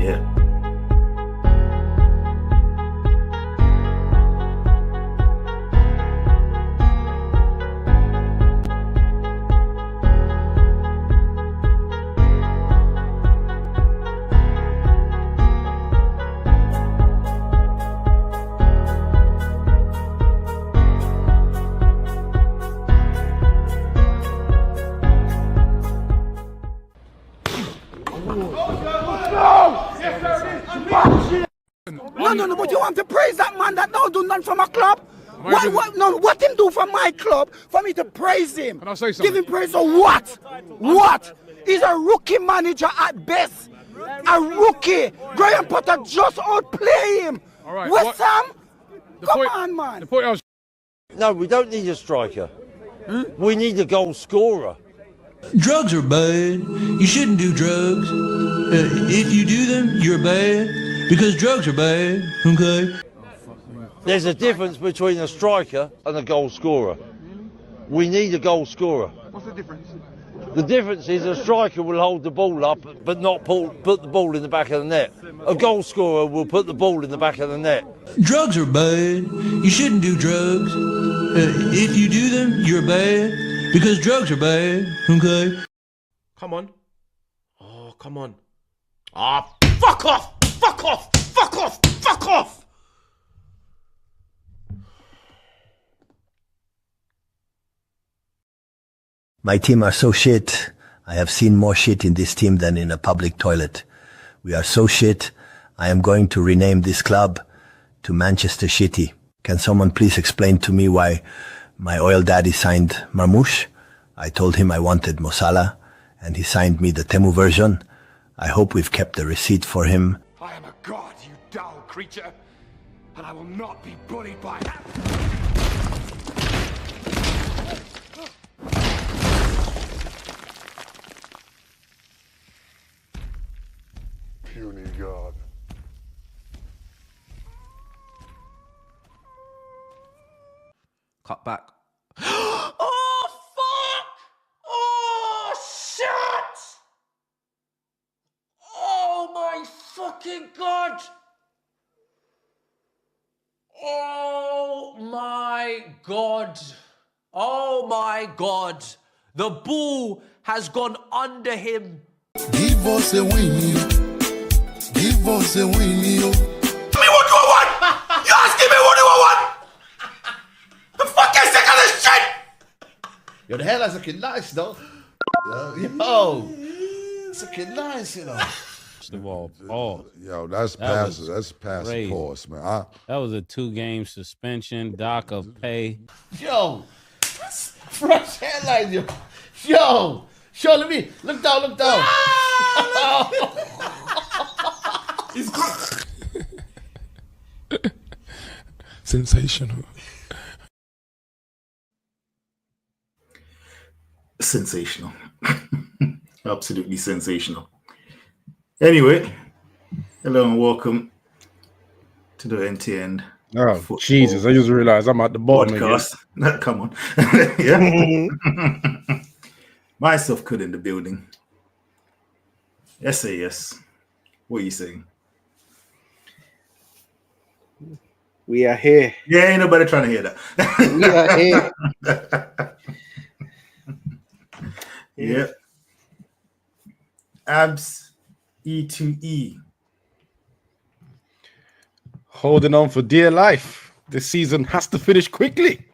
Yeah. No, but you want to praise that man that don't do nothing for my club? What him do for my club for me to praise him? Can I say something? Give him praise for what? What? He's a rookie manager at best. A rookie. Graham Potter just outplay him. All right, West Ham? Come point- on, man. The point I was No, we don't need a striker. We need a goal scorer. Drugs are bad. You shouldn't do drugs. If you do them, you're bad. Because drugs are bad, okay? There's a difference between a striker and a goal scorer. We need a goal scorer. What's the difference? The difference is a striker will hold the ball up but not put the ball in the back of the net. A goal scorer will put the ball in the back of the net. Drugs are bad. You shouldn't do drugs. If you do them, you're bad. Because drugs are bad, okay? Come on. Oh, come on. Ah, fuck off! Fuck off! Fuck off! Fuck off! My team are so shit. I have seen more shit in this team than in a public toilet. We are so shit. I am going to rename this club to Manchester Shitty. Can someone please explain to me why my oil daddy signed Marmoush? I told him I wanted Mosala, and he signed me the Temu version. I hope we've kept the receipt for him. I am a god, you dull creature, and I will not be bullied by that. Puny god. Cut back. Oh, fuck! Oh, shit! Oh, my fucking God! Oh, my God! Oh, my God! The ball has gone under him. Give us a win, give us a win, Me what do I want? You asking me what do I want? I'm fucking sick of this shit! Yo, the hairline's looking nice, though. Yo, it's looking nice, you know. the ball. Oh, Yo, that's That passive. was That's passive crazy. pause, man. that was a 2-game suspension, dock of pay. Yo, fresh hairline, yo. Yo, let me look down, look down. He's good. Sensational. Sensational. Absolutely sensational. Anyway, hello and welcome to the End2End Oh, Football Jesus. I just realized I'm at the bottom again. Podcast. Come on. Yeah. Myself could in the building. SAS. What are you saying? We are here. Yeah, ain't nobody trying to hear that. We are here. Yeah. Abs E2E. Holding on for dear life. This season has to finish quickly.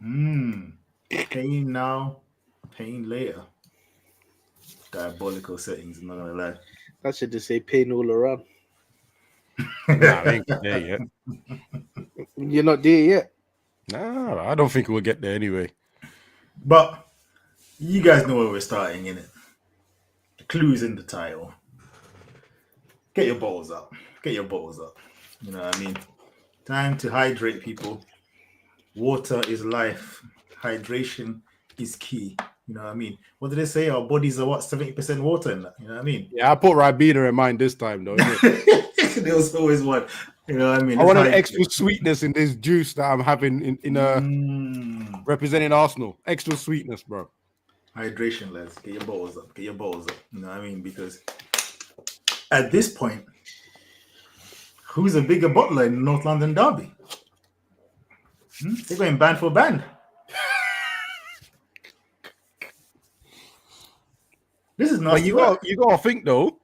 Pain now, pain later. Diabolical settings, I'm not gonna lie. That should just say pain all around. Nah, I ain't there yet. You're not there yet. Nah, I don't think we'll get there anyway. But you guys know where we're starting, innit? The clue's in the title. Get your balls up. Get your balls up. You know what I mean? Time to hydrate, people. Water is life. Hydration is key. You know what I mean? What did they say? Our bodies are what? 70% water in that. You know what I mean? Yeah, I put Ribena in mine this time, though. Innit? There was always one. You know what I mean? I wanted extra sweetness in this juice that I'm having representing Arsenal. Extra sweetness, bro. Hydration, lads. Get your balls up. Get your balls up. You know what I mean? Because at this point, Who's a bigger bottler in the North London derby? They're going band for band. This is But nasty. you gotta think though.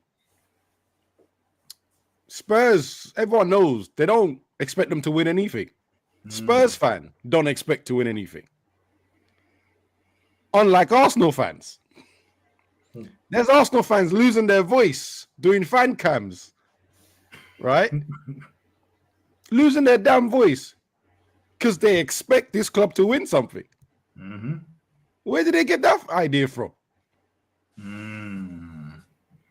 Spurs, everyone knows they don't expect them to win anything. Spurs fan don't expect to win anything. Unlike Arsenal fans. There's Arsenal fans losing their voice doing fan cams. Right? Losing their damn voice. Because they expect this club to win something. Where did they get that idea from?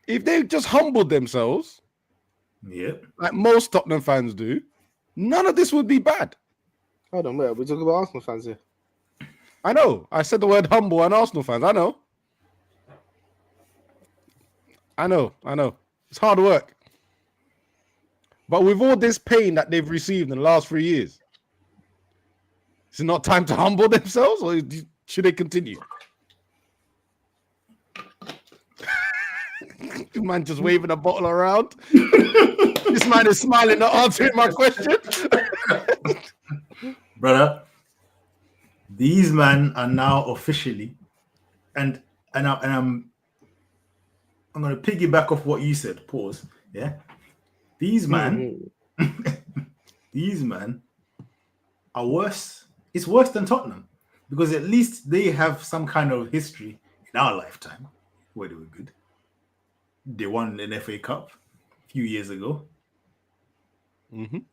If they just humbled themselves, like most Tottenham fans do, none of this would be bad. Hold on, wait, we're talking about Arsenal fans here. I know. I said the word humble and Arsenal fans. I know. It's hard work. But with all this pain that they've received in the last 3 years, is it not time to humble themselves, or should they continue? This man just waving a bottle around. This man is smiling, not answering my question. Brother, these men are now officially, and I'm going to piggyback off what you said. Pause. Yeah, these men are worse. It's worse than Tottenham because at least they have some kind of history in our lifetime where they were good. They won an FA Cup a few years ago.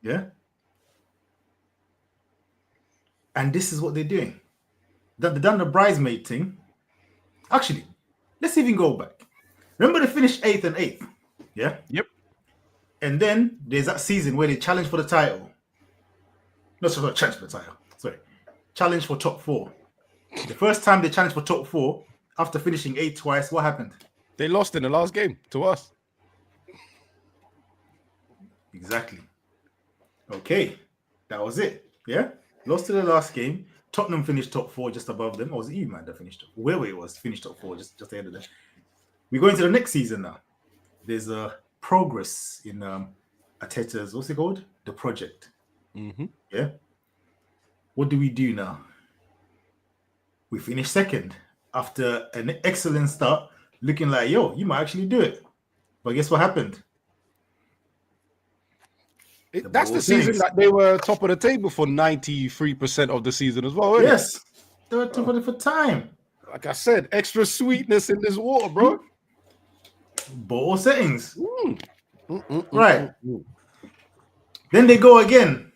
Yeah. And this is what they're doing. They've done the bridesmaid thing. Actually, let's even go back. Remember they finished 8th and 8th? Yeah? Yep. And then there's that season where they challenged for the title. No, sorry, challenge for the title. Sorry. Challenge for top 4. The first time they challenged for top 4, after finishing 8th twice, what happened? They lost in the last game to us. Exactly. Okay. That was it. Yeah? Lost to the last game. Tottenham finished top 4 just above them. Or was it you, man, that finished top 4? Wherever it was, finished top 4 just ahead of them. We go into the next season now. There's a progress in Arteta's, what's it called? The project. Yeah? What do we do now? We finish second after an excellent start, looking like, yo, you might actually do it. But guess what happened? That's the season that they were top of the table for 93% of the season as well. Yes, they were top of it for time. Like I said, extra sweetness in this water, bro. Ball settings. Right. Then they go again.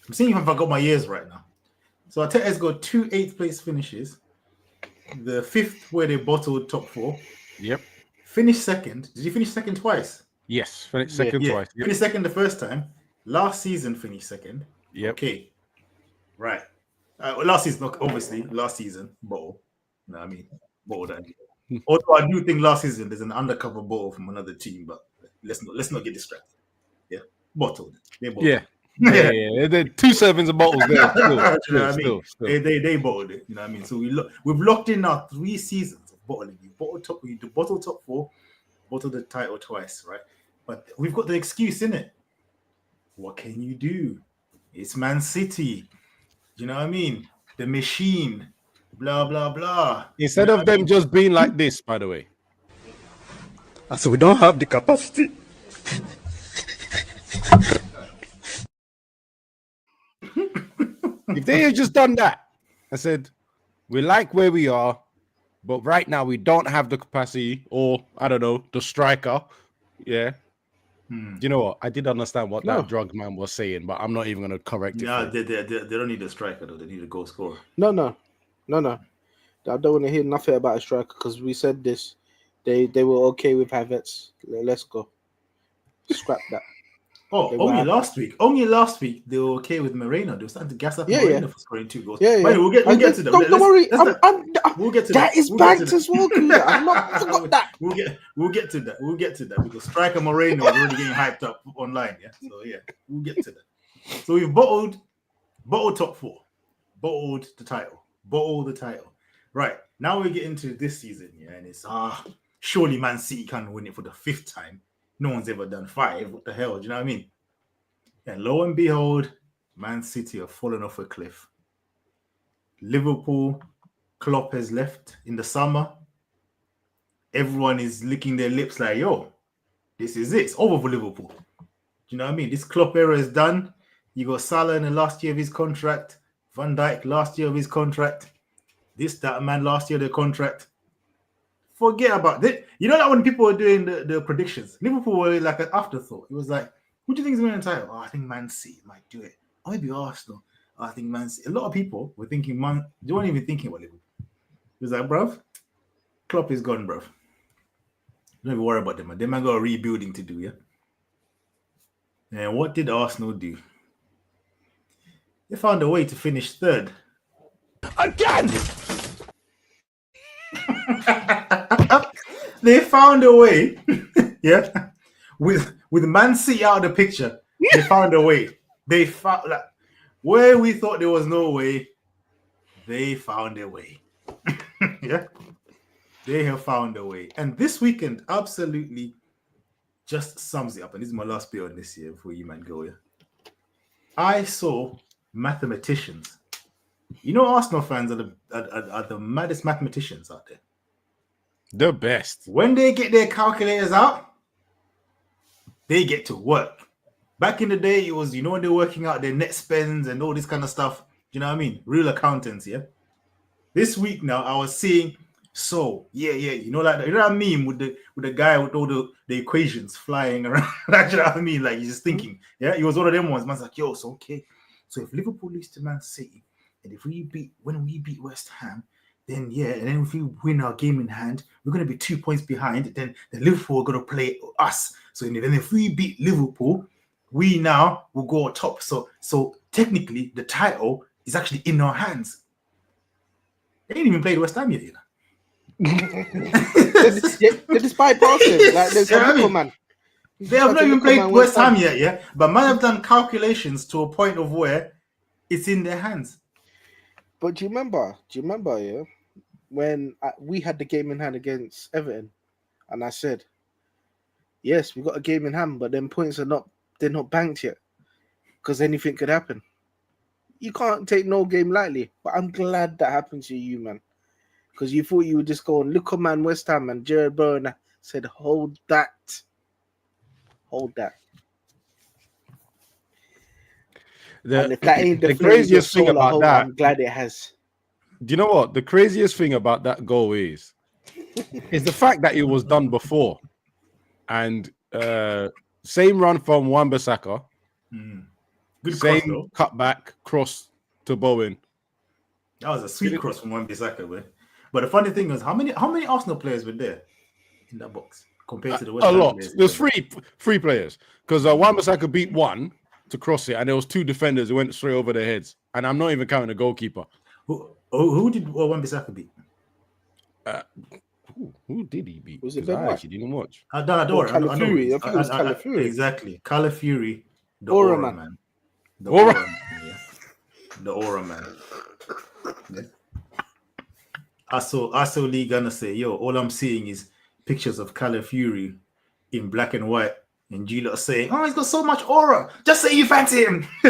I'm seeing if I got my years right now. So Arteta's got 2 8th place finishes. The 5th where they bottled top 4. Yep. Finished second. Did you finish second twice? Yes, finished second twice. Yep. Finished second the first time. Last season finished second. Yep. Okay. Right. Last season, obviously, last season, bottle. You know what I mean? Bottle that. Although I do think last season there's an undercover bottle from another team, but let's not get distracted. Yeah. Bottled. They bottled. Yeah. Yeah. There 2 servings of bottles there. You know what I mean? They bottled it. You know what I mean? So we've locked in now 3 seasons of bottling. You bottle top 4, bottle the title twice, right? But we've got the excuse in it. What can you do? It's Man City. You know what I mean? The machine. Blah blah blah. Instead of them just being like this, by the way. So we don't have the capacity. If they had just done that, I said, we like where we are, but right now we don't have the capacity, or I don't know, the striker. Yeah. You know what? I did understand what that drug man was saying, but I'm not even going to correct it. No, they don't need a striker though. They need a goal scorer. No. I don't want to hear nothing about a striker because we said this. They were okay with Havertz. Let's go. Scrap that. Only last week they were okay with Moreno. They were starting to gas up Moreno for scoring 2 goals. Yeah. We'll get to that. Don't worry. We'll get to that. That is banter as well. I'm not forgot that. We'll get to that. We'll get to that because striker Moreno is already getting hyped up online. Yeah. So yeah, we'll get to that. So we've bottled top 4, bottled the title. Right now we get into this season. Yeah, and it's surely Man City can win it for the 5th time No one's ever done 5. What the hell? Do you know what I mean? And lo and behold, Man City have fallen off a cliff. Liverpool, Klopp has left in the summer. Everyone is licking their lips like, yo, this is it. It's over for Liverpool. Do you know what I mean? This Klopp era is done. You got Salah in the last year of his contract. Van Dijk last year of his contract. This, that man last year of their contract. Forget about it. You know that when people were doing the predictions, Liverpool were like an afterthought. It was like, who do you think is going to title? Oh, I think Man City might do it. Or maybe Arsenal. Oh, I think Man City. A lot of people were thinking, they weren't even thinking about Liverpool. It was like, bruv, Klopp is gone, bruv. Don't even worry about them, man. They might got a rebuilding to do, yeah? And what did Arsenal do? They found a way to finish 3rd. Again! They found a way, yeah? With Man City out of the picture, they found a way. They found, like, where we thought there was no way, they found a way. Yeah? They have found a way. And this weekend absolutely just sums it up. And this is my last bit on this year before you man go here. I saw mathematicians. You know, Arsenal fans are the maddest mathematicians out there. The best. When they get their calculators out, they get to work. Back in the day, it was, you know, when they're working out their net spends and all this kind of stuff. You know what I mean? Real accountants, yeah? This week now, I was seeing, you know, like, you know what I mean, with the guy with all the equations flying around. You know what I mean? Like, he's just thinking, yeah, he was one of them ones. Man's like, yo, so okay. So if Liverpool lose to Man City, and when we beat West Ham, then yeah, and then if we win our game in hand, we're going to be 2 points behind. Then Liverpool are going to play us. So then if we beat Liverpool, we now will go on top. So technically, the title is actually in our hands. They ain't even played West Ham yet, you know. They just bypass him. Like, there's man. They have not even played West Ham yet, yeah. But man have done calculations to a point of where it's in their hands. But do you remember, yeah, when we had the game in hand against Everton, and I said, yes, we got a game in hand, but then points they're not banked yet, because anything could happen. You can't take no game lightly. But I'm glad that happened to you, man, because you thought you would just go and look at man West Ham, and Jared Bowen said, hold that. And if that ain't the craziest thing about that, I'm glad it has. Do you know what? The craziest thing about that goal is the fact that it was done before. And same run from Wan-Bissaka. Good same cutback cross to Bowen. That was a sweet cross from Wan-Bissaka, man. But the funny thing is, how many Arsenal players were there in that box compared to the West Ham lot. players? There's three players, because Wan-Bissaka beat one to cross it, and there was 2 defenders who went straight over their heads. And I'm not even counting the goalkeeper. Who did Wan-Bissaka beat? Who did he beat? Was it I actually didn't watch. I don't know. Calafiori. I think it was Calafiori. Exactly. Calafiori. The Aura Aura man. man. The Aura man. Yeah. The Aura man. Yeah. I saw Lee Gunner say, yo, all I'm seeing is pictures of Calafiori in black and white. And G lot saying, oh, he's got so much aura. Just say you fancy him. I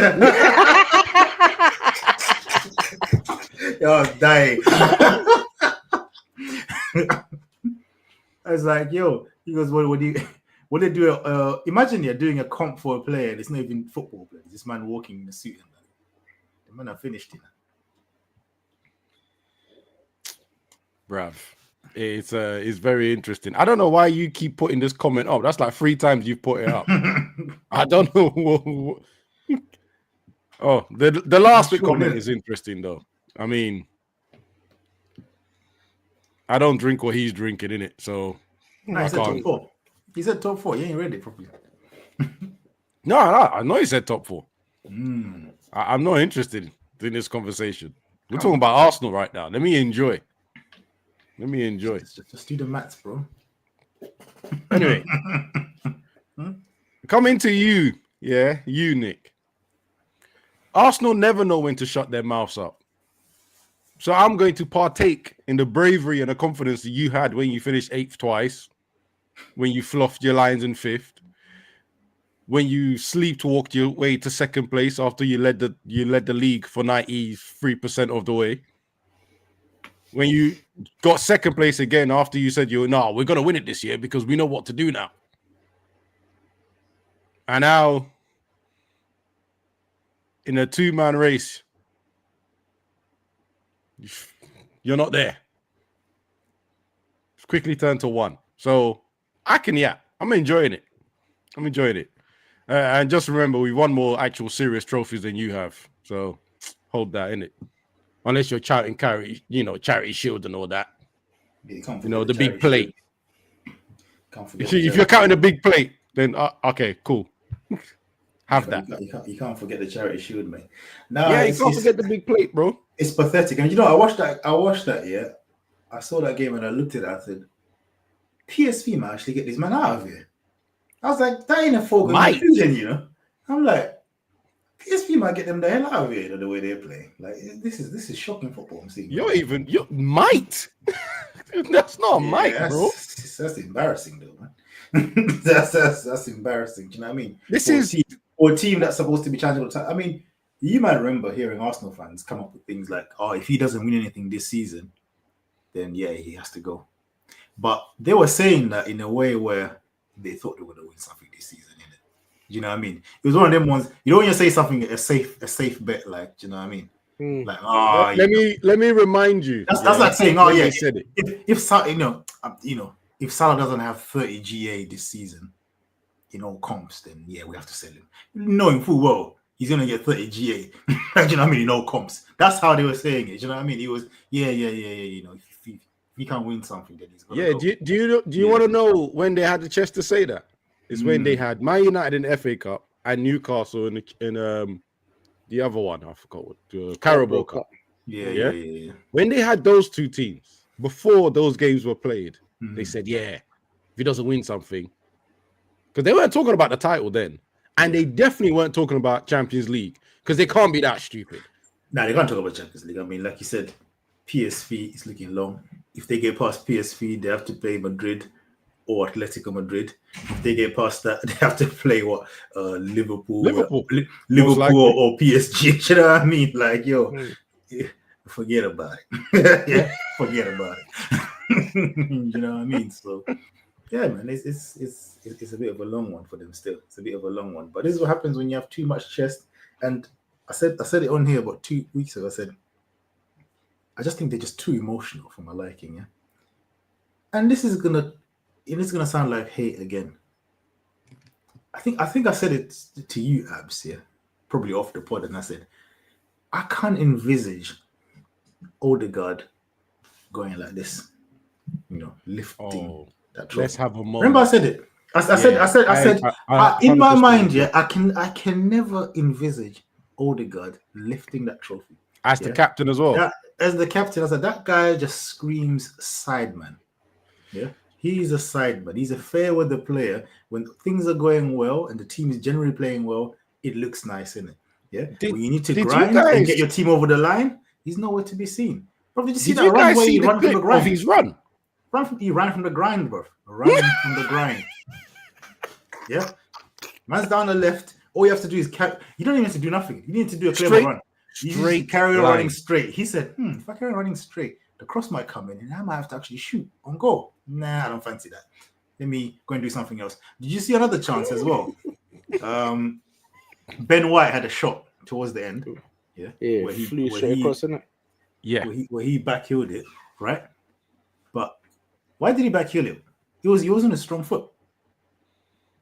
was dying. I was like, yo, he goes, what they do? Imagine you're doing a comp for a player and it's not even football player. This man walking in a suit. The man have finished it. Bruv. It's very interesting. I don't know why you keep putting this comment up. That's like 3 times you've put it up. I don't know. Oh, the last comment is interesting though. I mean, I don't drink what he's drinking, innit? So I said top 4. He said top 4. You ain't read it properly. No, I know he said top 4. I'm not interested in this conversation. We're talking about Arsenal right now. Let me enjoy. Just do the maths, bro. Anyway, coming to you, you, Nick. Arsenal never know when to shut their mouths up. So I'm going to partake in the bravery and the confidence that you had when you finished 8th twice, when you fluffed your Lions in 5th, when you sleepwalked your way to second place after you led the league for 93% of the way. When you got second place again after you said we're gonna win it this year because we know what to do now. And now in a 2-man race, you're not there. It's quickly turned to 1. So I'm enjoying it. And just remember, we won more actual serious trophies than you have. So hold that in it. Unless you're charity, charity shield and all that. Yeah, the big plate. If you're counting the big plate, then okay, cool. Have that. You can't forget the charity shield, mate. You can't forget the big plate, bro. It's pathetic. And I watched that, yeah. I saw that game and I looked at it, I said, PSV might actually get this man out of here. I was like, that ain't a foregone conclusion, I'm like, PSV might get them the hell out of here, the way they're playing. Like, this is shocking football I'm seeing. You might. That's not a might, bro. That's embarrassing, though, man. that's embarrassing. Do you know what I mean? This is a team that's supposed to be challenging all the time. I mean, you might remember hearing Arsenal fans come up with things like, if he doesn't win anything this season, then he has to go. But they were saying that in a way where they thought they were going to win something this season. You know what I mean? It was one of them ones. When you say something a safe bet, like, do you know what I mean? Like, let me remind you. That's like saying, said it. If Salah doesn't have 30 GA this season in all comps, then we have to sell him. Knowing full well he's gonna get 30 GA. Do you know what I mean? In all comps. That's how they were saying it. Do you know what I mean? It was if he can't win something, then he's gonna go. Do you want to know when they had the chest to say that? It's when they had Man United in the FA Cup and Newcastle in the other one. I forgot what the Carabao Cup. Yeah. When they had those two teams before those games were played, they said, if he doesn't win something, because they weren't talking about the title then, and they definitely weren't talking about Champions League because they can't be that stupid. Nah, they can't talk about Champions League. I mean, like you said, PSV is looking long. If they get past PSV, they have to play Madrid or Atletico Madrid. If they get past that, they have to play Liverpool or PSG. You know what I mean? Like, forget about it. Forget about it. You know what I mean? So, man, it's a bit of a long one for them still. It's a bit of a long one. But this is what happens when you have too much chest. And I said it on here about 2 weeks ago. I said, I just think they're just too emotional for my liking, yeah. And this is gonna sound like hate again. I think I said it to you, Abs, yeah, probably off the pod, and I said, I can't envisage Odegaard going like this, lifting that trophy. Let's have a moment. Remember I said it. I said in my mind, I can never envisage Odegaard lifting that trophy. As the captain as well. As the captain, I said, that guy just screams sideman. Yeah. He's a sideman. He's a fair weather player. When things are going well and the team is generally playing well, it looks nice, isn't it? Yeah. When you need to grind and get your team over the line, he's nowhere to be seen. Bro, did you see that run where he ran from the grind? Of his run? He ran from the grind, bro. Ran from the grind. Yeah. Man's down the left. All you have to do is you don't even have to do nothing. You need to do a clever run. You carry on running straight. He said, if I carry on running straight, the cross might come in and I might have to actually shoot on goal. Nah, I don't fancy that. Let me go and do something else. Did you see another chance as well? Ben White had a shot towards the end. Yeah. Where he flew straight across, isn't it? Yeah. Where he backheeled it, right? But why did he backheel it? He was on a strong foot.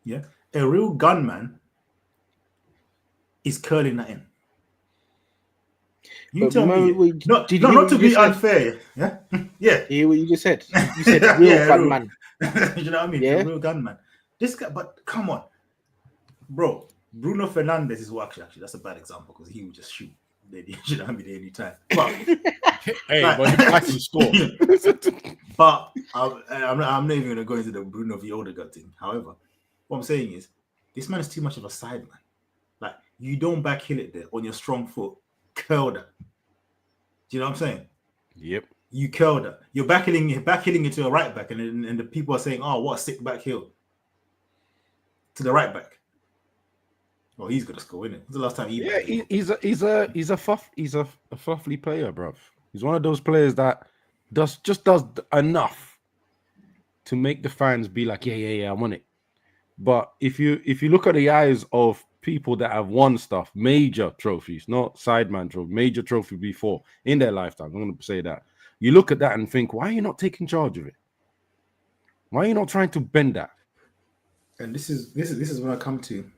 Yeah. A real gunman is curling that in. You tell me, not to be unfair, yeah? Yeah. Hear what you just said? You said real gunman. You know what I mean? Yeah. Real gunman. This guy, but come on, bro. Bruno Fernandes is actually that's a bad example because he would just shoot. You know what I mean? Any time. But I can score. But I'm not even gonna go into the Bruno v Odegaard thing. However, what I'm saying is this man is too much of a sideman. Like, you don't backheel it there on your strong foot. Curl that. Do you know what I'm saying? Yep. You curl that. You're backheeling it to a right back, and the people are saying, "Oh, what a sick back heel to the right back." Well, he's gonna score, isn't it? When's the last time he? Yeah, he's a fluffy player, bruv. He's one of those players that does enough to make the fans be like, yeah, I want it. But if you look at the eyes of people that have won stuff, major trophies, not sideman trophy, major trophy before in their lifetime, I'm going to say that. You look at that and think, why are you not taking charge of it? Why are you not trying to bend that? And this is when I come to.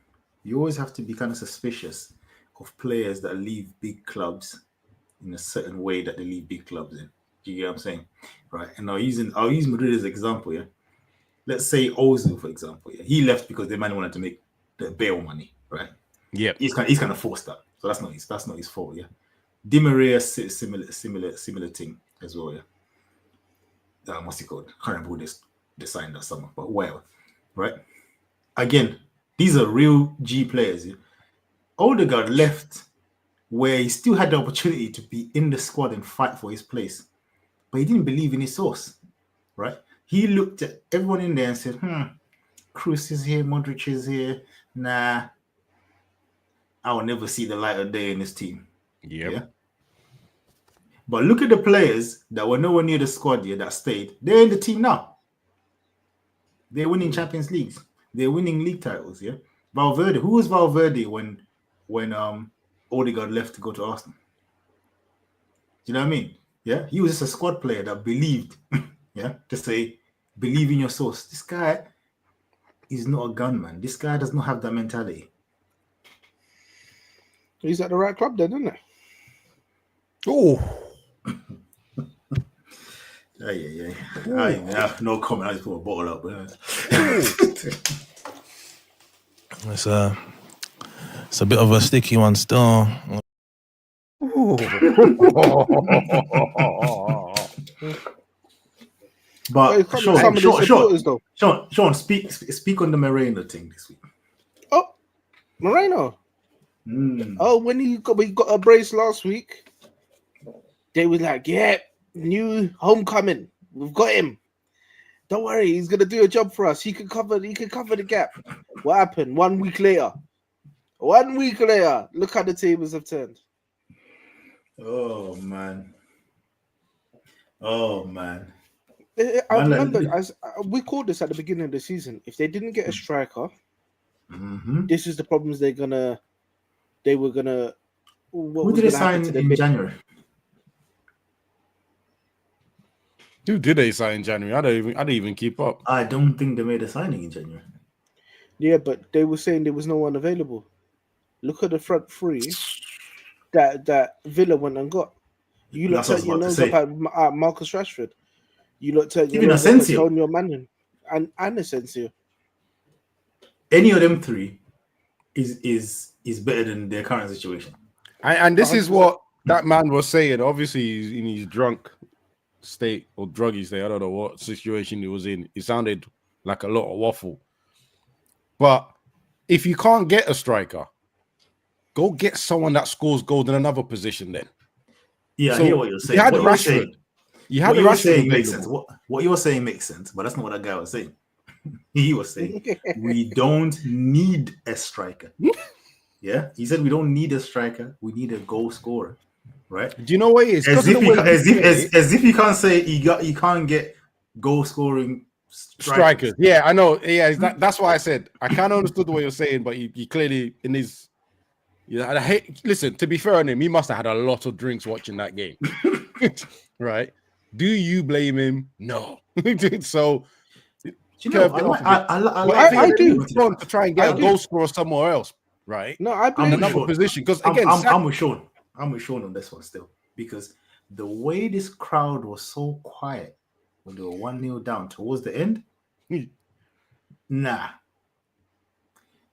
You always have to be kind of suspicious of players that leave big clubs in a certain way that they leave big clubs in. Do you get what I'm saying? Right. And I'll use Madrid as an example, yeah. Let's say Ozil, for example. Yeah. He left because the man wanted to make the bail money, right? Yeah. He's kind of forced that. So that's not his fault, yeah. Di Maria, similar thing as well, yeah. What's it called? I can't remember who they signed that summer, but whatever. Right? Again, these are real G players. Yeah? Odegaard left where he still had the opportunity to be in the squad and fight for his place. But he didn't believe in his source, right? He looked at everyone in there and said, Kroos is here, Modric is here. Nah, I will never see the light of day in this team. Yep. Yeah. But look at the players that were nowhere near the squad here that stayed. They're in the team now. They're winning Champions Leagues. They're winning league titles, yeah? Valverde. Who was Valverde when Odegaard left to go to Arsenal? Do you know what I mean? Yeah? He was just a squad player that believed, yeah? To say, believe in your source. This guy is not a gunman. This guy does not have that mentality. He's at the right club then, isn't he? Oh. Yeah. I have no comment. I just put a bottle up. It's a bit of a sticky one still. But Sean, speak on the Moreno thing this week. Oh, Moreno. Oh, when we got a brace last week, they were like, yeah, new homecoming. We've got him. Don't worry, he's gonna do a job for us. He can cover the gap. What happened? 1 week later. Look how the tables have turned. Oh man. I remember we called this at the beginning of the season. If they didn't get a striker, this is the problems they were gonna. Who did they sign in January? Who did they sign in January? I didn't even keep up. I don't think they made a signing in January. Yeah, but they were saying there was no one available. Look at the front three that Villa went and got. You looked at your nose up at Marcus Rashford. You looked at your nose up at Antonio Manning and Asensio. Any of them three is better than their current situation. And this is what that man was saying. Obviously, he's in his drunk state or druggy state. I don't know what situation he was in. It sounded like a lot of waffle. But if you can't get a striker, go get someone that scores goals in another position then. Yeah, I hear what you're saying. You had Rashford. What you're saying makes sense. What you're saying makes sense, but that's not what that guy was saying. He was saying we don't need a striker. Yeah, he said we don't need a striker. We need a goal scorer, right? Do you know what it is? As if you can't say you can't get goal scoring strikers. Yeah, I know. Yeah, that's why I said I kind of understood what you're saying, but he clearly in his. Yeah, listen. To be fair on him, he must have had a lot of drinks watching that game, right? Do you blame him? No. So, I do to try and get a goal scorer somewhere else, right? No, I blame another position because again, I'm with Sean. I'm with Sean on this one still because the way this crowd was so quiet when they were 1-0 down towards the end, nah.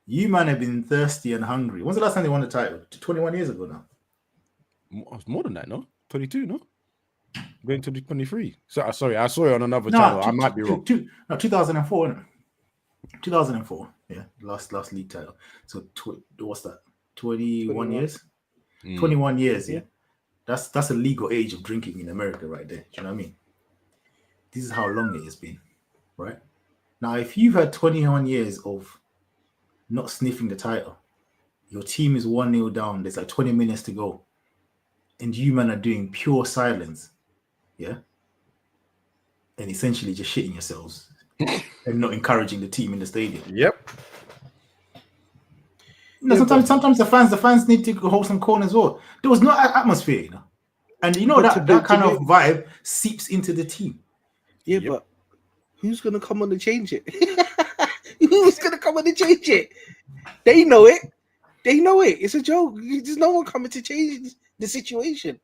You man have been thirsty and hungry. When's the last time they won the title? 21 years ago now. It's more than that, no? 22, no? Going to 23. So sorry, I saw it on another channel. I might be wrong. 2004. 2004. Yeah, last league title. So what's that? 21 years. 21 years. Yeah, that's a legal age of drinking in America, right there. Do you know what I mean? This is how long it has been, right? Now, if you've had 21 years of not sniffing the title, Your team is 1-0 down. There's like 20 minutes to go. And you man are doing pure silence. Yeah. And essentially just shitting yourselves and not encouraging the team in the stadium. Yep. Sometimes the fans need to hold some corner as well. There was no atmosphere, you know. And you know that kind of vibe seeps into the team. Yeah, but who's gonna come on to change it? Who's gonna come on to change it? They know it. It's a joke. There's no one coming to change the situation.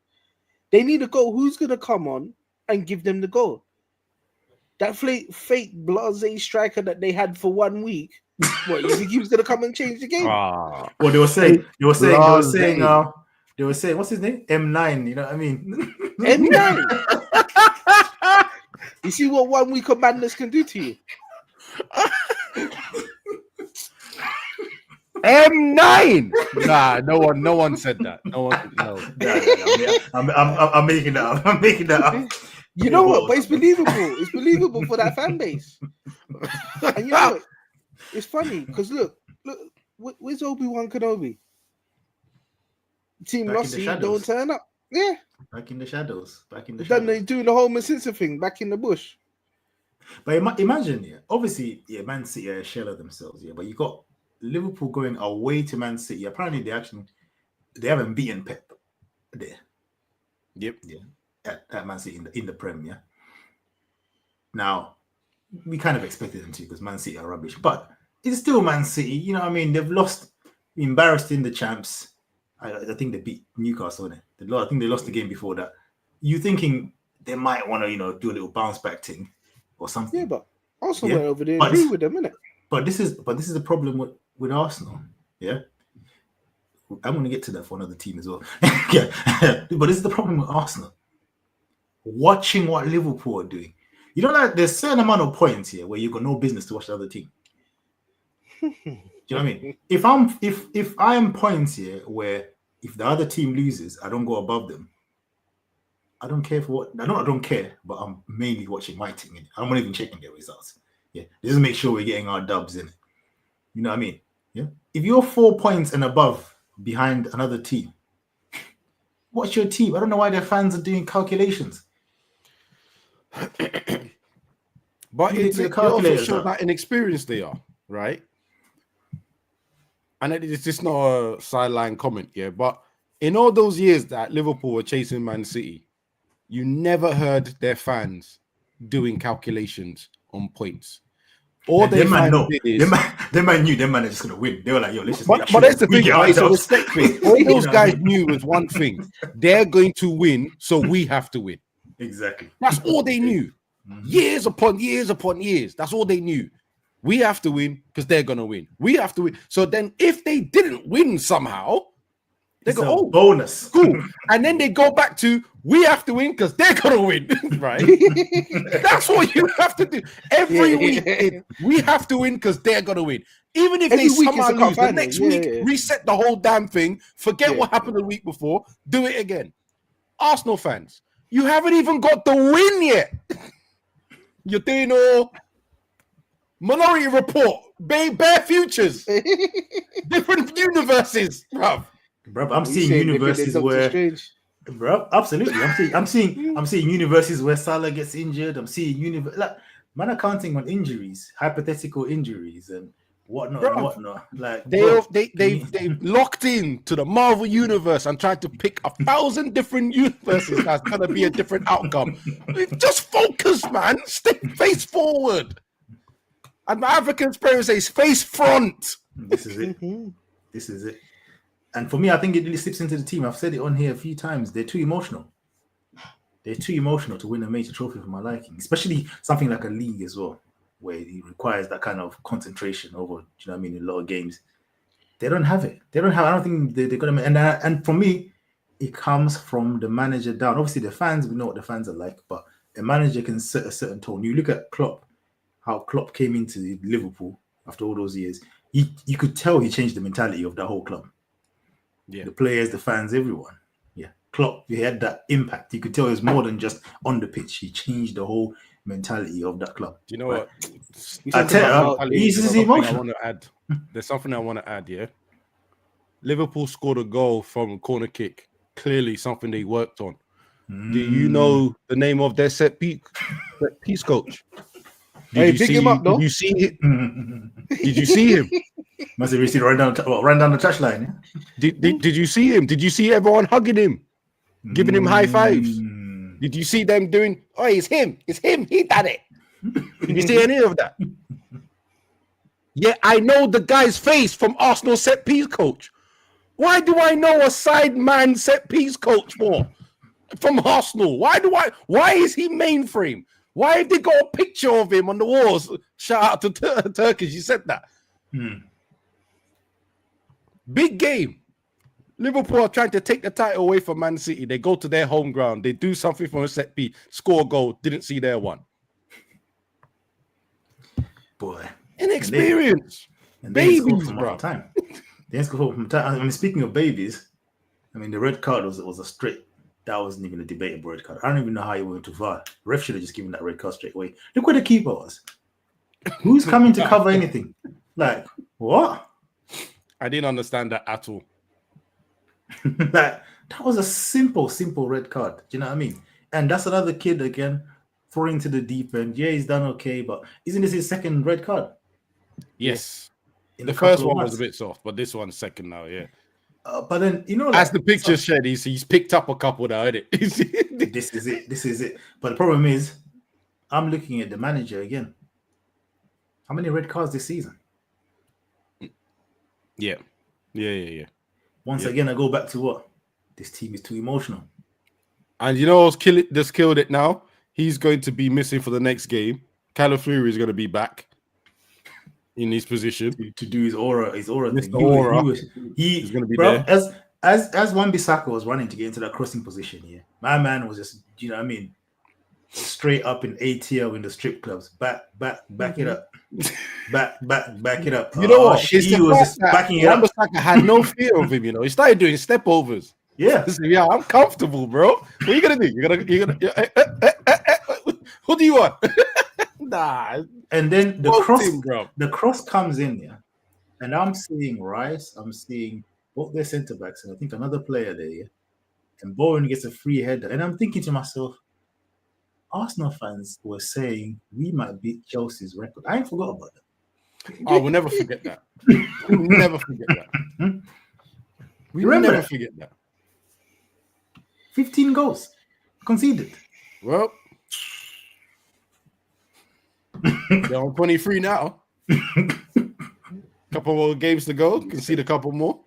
They need a goal. Who's gonna come on and give them the goal? That fake blase striker that they had for 1 week. What, you think he was gonna come and change the game? Well, they were saying, what's his name? M9. You know what I mean? M9. You see what 1 week of madness can do to you? M9. Nah, no one said that. No. I'm making that up. You know what? But it's believable. It's believable for that fan base. And you know what? It's funny because look, where's Obi-Wan Kenobi? Team lost, don't turn up. Yeah. Back in the shadows. Then they doing the whole Masinsa thing back in the bush. But imagine, obviously, Man City are a shell of themselves, but you got Liverpool going away to Man City. Apparently, they haven't beaten Pep there. Yep. Yeah. At Man City in the Prem, yeah. Now, we kind of expected them to because Man City are rubbish, but it's still Man City. You know what I mean? They've lost, embarrassed in the champs. I think they beat Newcastle, didn't they? I think they lost the game before that. You thinking they might want to, do a little bounce back thing or something? Yeah, but Arsenal went over there and agree with them, innit? But this is the problem with Arsenal. Yeah, I'm going to get to that for another team as well. Yeah, but this is the problem with Arsenal. Watching what Liverpool are doing, like there's a certain amount of points here where you've got no business to watch the other team. Do you know what I mean? If I am points here where if the other team loses, I don't go above them. I don't care for what. I don't care, but I'm mainly watching my team. I'm not even checking their results. Yeah, just make sure we're getting our dubs in. You know what I mean? Yeah. If you're 4 points and above behind another team, watch your team. I don't know why their fans are doing calculations. But it also shows that inexperienced they are, right? And it's just not a sideline comment, yeah. But in all those years that Liverpool were chasing Man City, you never heard their fans doing calculations on points. All they man knew them man are just gonna win. They were like, "Yo, let's just." But that's the thing, right? It's a respect thing. All those guys knew was one thing: they're going to win, so we have to win. Exactly. That's all they knew. Years upon years upon years. That's all they knew. We have to win because they're gonna win. We have to win. So then, if they didn't win somehow, they go, "Oh, bonus, cool," and then they go back to, "We have to win because they're gonna win." Right? That's what you have to do every week. We have to win because they're gonna win. Even if they somehow lose, the next week reset the whole damn thing. Forget what happened the week before. Do it again. Arsenal fans, you haven't even got the win yet. You're doing all Minority Report, bare futures, different universes, bruv. I'm seeing universes where, bro, absolutely. I'm seeing universes where Salah gets injured. I'm seeing man are counting on injuries, hypothetical injuries, and whatnot. Like they've locked in to the Marvel universe and tried to pick 1,000 different universes that's gonna be a different outcome. Just focus, man. Stay face forward. And my African parents say face front. This is it. This is it. And for me, I think it really slips into the team. I've said it on here a few times. They're too emotional. They're too emotional to win a major trophy for my liking, especially something like a league as well, where it requires that kind of concentration over, in a lot of games. They don't have it. I don't think they're going to. And for me, it comes from the manager down. Obviously, the fans, we know what the fans are like, but a manager can set a certain tone. You look at Klopp, how Klopp came into Liverpool after all those years. You could tell he changed the mentality of the whole club. Yeah, the players, the fans, everyone. Yeah, Klopp, he had that impact. You could tell it was more than just on the pitch. He changed the whole mentality of that club. You know what? I tell you, he's emotional. There's something I want to add. Yeah, Liverpool scored a goal from a corner kick. Clearly something they worked on. Do you know the name of their set piece coach? Hey, big him up, though. Did you see him? Did you see him? Must have received run down the touch line. Yeah? Did you see him? Did you see everyone hugging him, giving him high fives? Did you see them doing? Oh, it's him! It's him! He done it! Did you see any of that? Yeah, I know the guy's face from Arsenal set piece coach. Why do I know a side man set piece coach for? From Arsenal? Why is he mainframe? Why have they got a picture of him on the walls? Shout out to Turkish, you said that. Big game. Liverpool are trying to take the title away from Man City. They go to their home ground. They do something from a set piece, score a goal, didn't see their one. Boy. Inexperience. Babies, bro. They score from time. I mean, speaking of babies, I mean, the red card was a straight. That wasn't even a debatable red card. I don't even know how he went too far. The ref should have just given that red card straight away. Look where the keeper was. Who's coming to cover anything? Like, what? I didn't understand that at all. Like, that was a simple red card. Do you know what I mean? And that's another kid again, thrown into the deep end. Yeah, he's done okay, but isn't this his second red card? Yes. The first one was a bit soft, but this one's second now, yeah. But then, you know, like, as the picture said, he's picked up a couple now, isn't it? This is it. But the problem is, I'm looking at the manager again. How many red cards this season? Yeah. Once again, I go back to what? This team is too emotional. And you know what's killed it now? He's going to be missing for the next game. Calafiori is going to be back in his position to do his aura thing. He's going to be there. As Wan-Bissaka was running to get into that crossing position here, my man was just, you know what I mean, straight up in ATL in the strip clubs. Back it up. Back it up. You know what? He was just backing it up. Wan-Bissaka had no fear of him, you know. He started doing step overs. Yeah. Yeah, I'm comfortable, bro. What are you gonna do? You're gonna who do you want? Nah. And then the cross comes in here, and I'm seeing Rice, I'm seeing both their centre backs, and I think another player there, yeah? And Bowen gets a free header, and I'm thinking to myself, Arsenal fans were saying we might beat Chelsea's record. I ain't forgot about that. Oh, we'll never forget that. We'll never forget that. We will never forget that. 15 goals conceded. Well, they're on 23 now. Couple more games to go. Concede a couple more.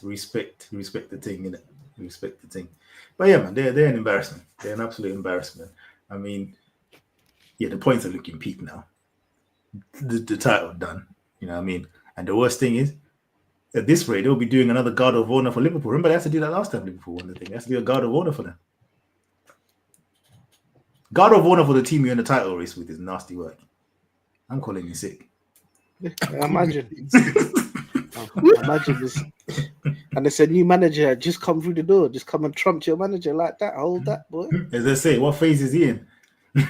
Respect the thing, innit? Respect the thing. But yeah, man, they're an embarrassment. They're an absolute embarrassment. I mean, yeah, the points are looking peak now. The title done. You know what I mean? And the worst thing is, at this rate, they'll be doing another guard of honor for Liverpool. Remember, they had to do that last time Liverpool won the thing. They had to do a guard of honor for them. Guard of honor for the team you're in the title race with is nasty work. I'm calling you sick. Imagine this. And it's a new manager just come through the door. Just come and trump your manager like that. Hold that, boy. As they say, what phase is he in? You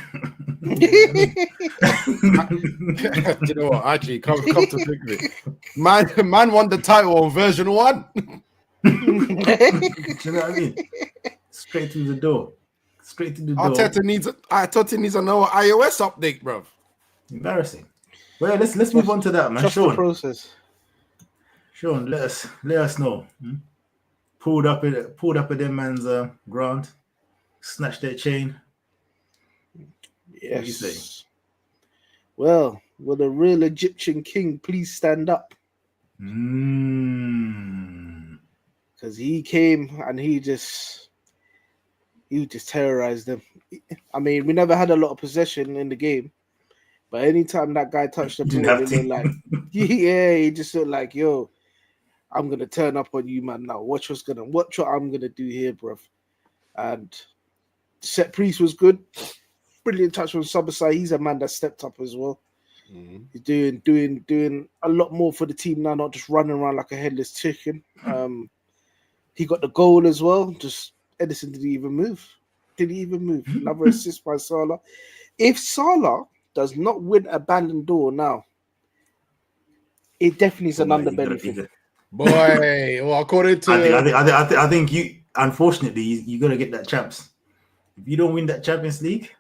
know what? Actually, come to think of it, man won the title on version 1. Do you know what I mean? Straight through the door. Arteta needs another iOS update, bro. Embarrassing. Well, let's move on to that, man. Trust the process. Sean, let us know. Pulled up at their man's ground, snatched their chain. Yes. What do you say? Well, will the real Egyptian king please stand up? Because he came and he just terrorized them. I mean, we never had a lot of possession in the game, but anytime that guy touched the ball, they were like, he just looked like, yo, I'm gonna turn up on you, man. Now watch what I'm gonna do here, bruv. And set piece was good. Brilliant touch from Subasai. He's a man that stepped up as well. He's doing a lot more for the team now, not just running around like a headless chicken. He got the goal as well. Just Edison didn't even move. Another assist by Salah. If Salah does not win a Ballon d'Or now, it definitely is an underbelly thing. Boy, well, according to I think you, unfortunately, you got to get that champs. If you don't win that Champions League,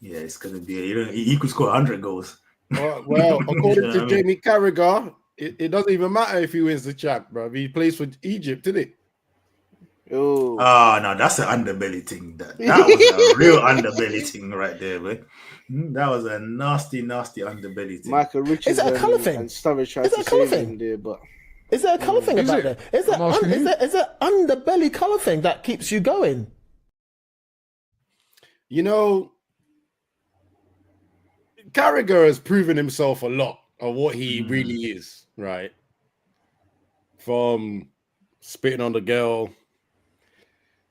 yeah, it's gonna be. He could score 100 goals. Well, according to Jamie Carragher, it doesn't even matter if he wins the champ, bro. He plays for Egypt, didn't it? Oh, no, that's an underbelly thing. That was a real underbelly thing right there, man. That was a nasty underbelly thing. Michael Richards Is that a colour thing? And Sturridge tried Is that to a colour save thing? him there, but Is there a colour thing Is about it? that? Is there underbelly colour thing that keeps you going? You know, Carragher has proven himself a lot of what he really is, right? From spitting on the girl,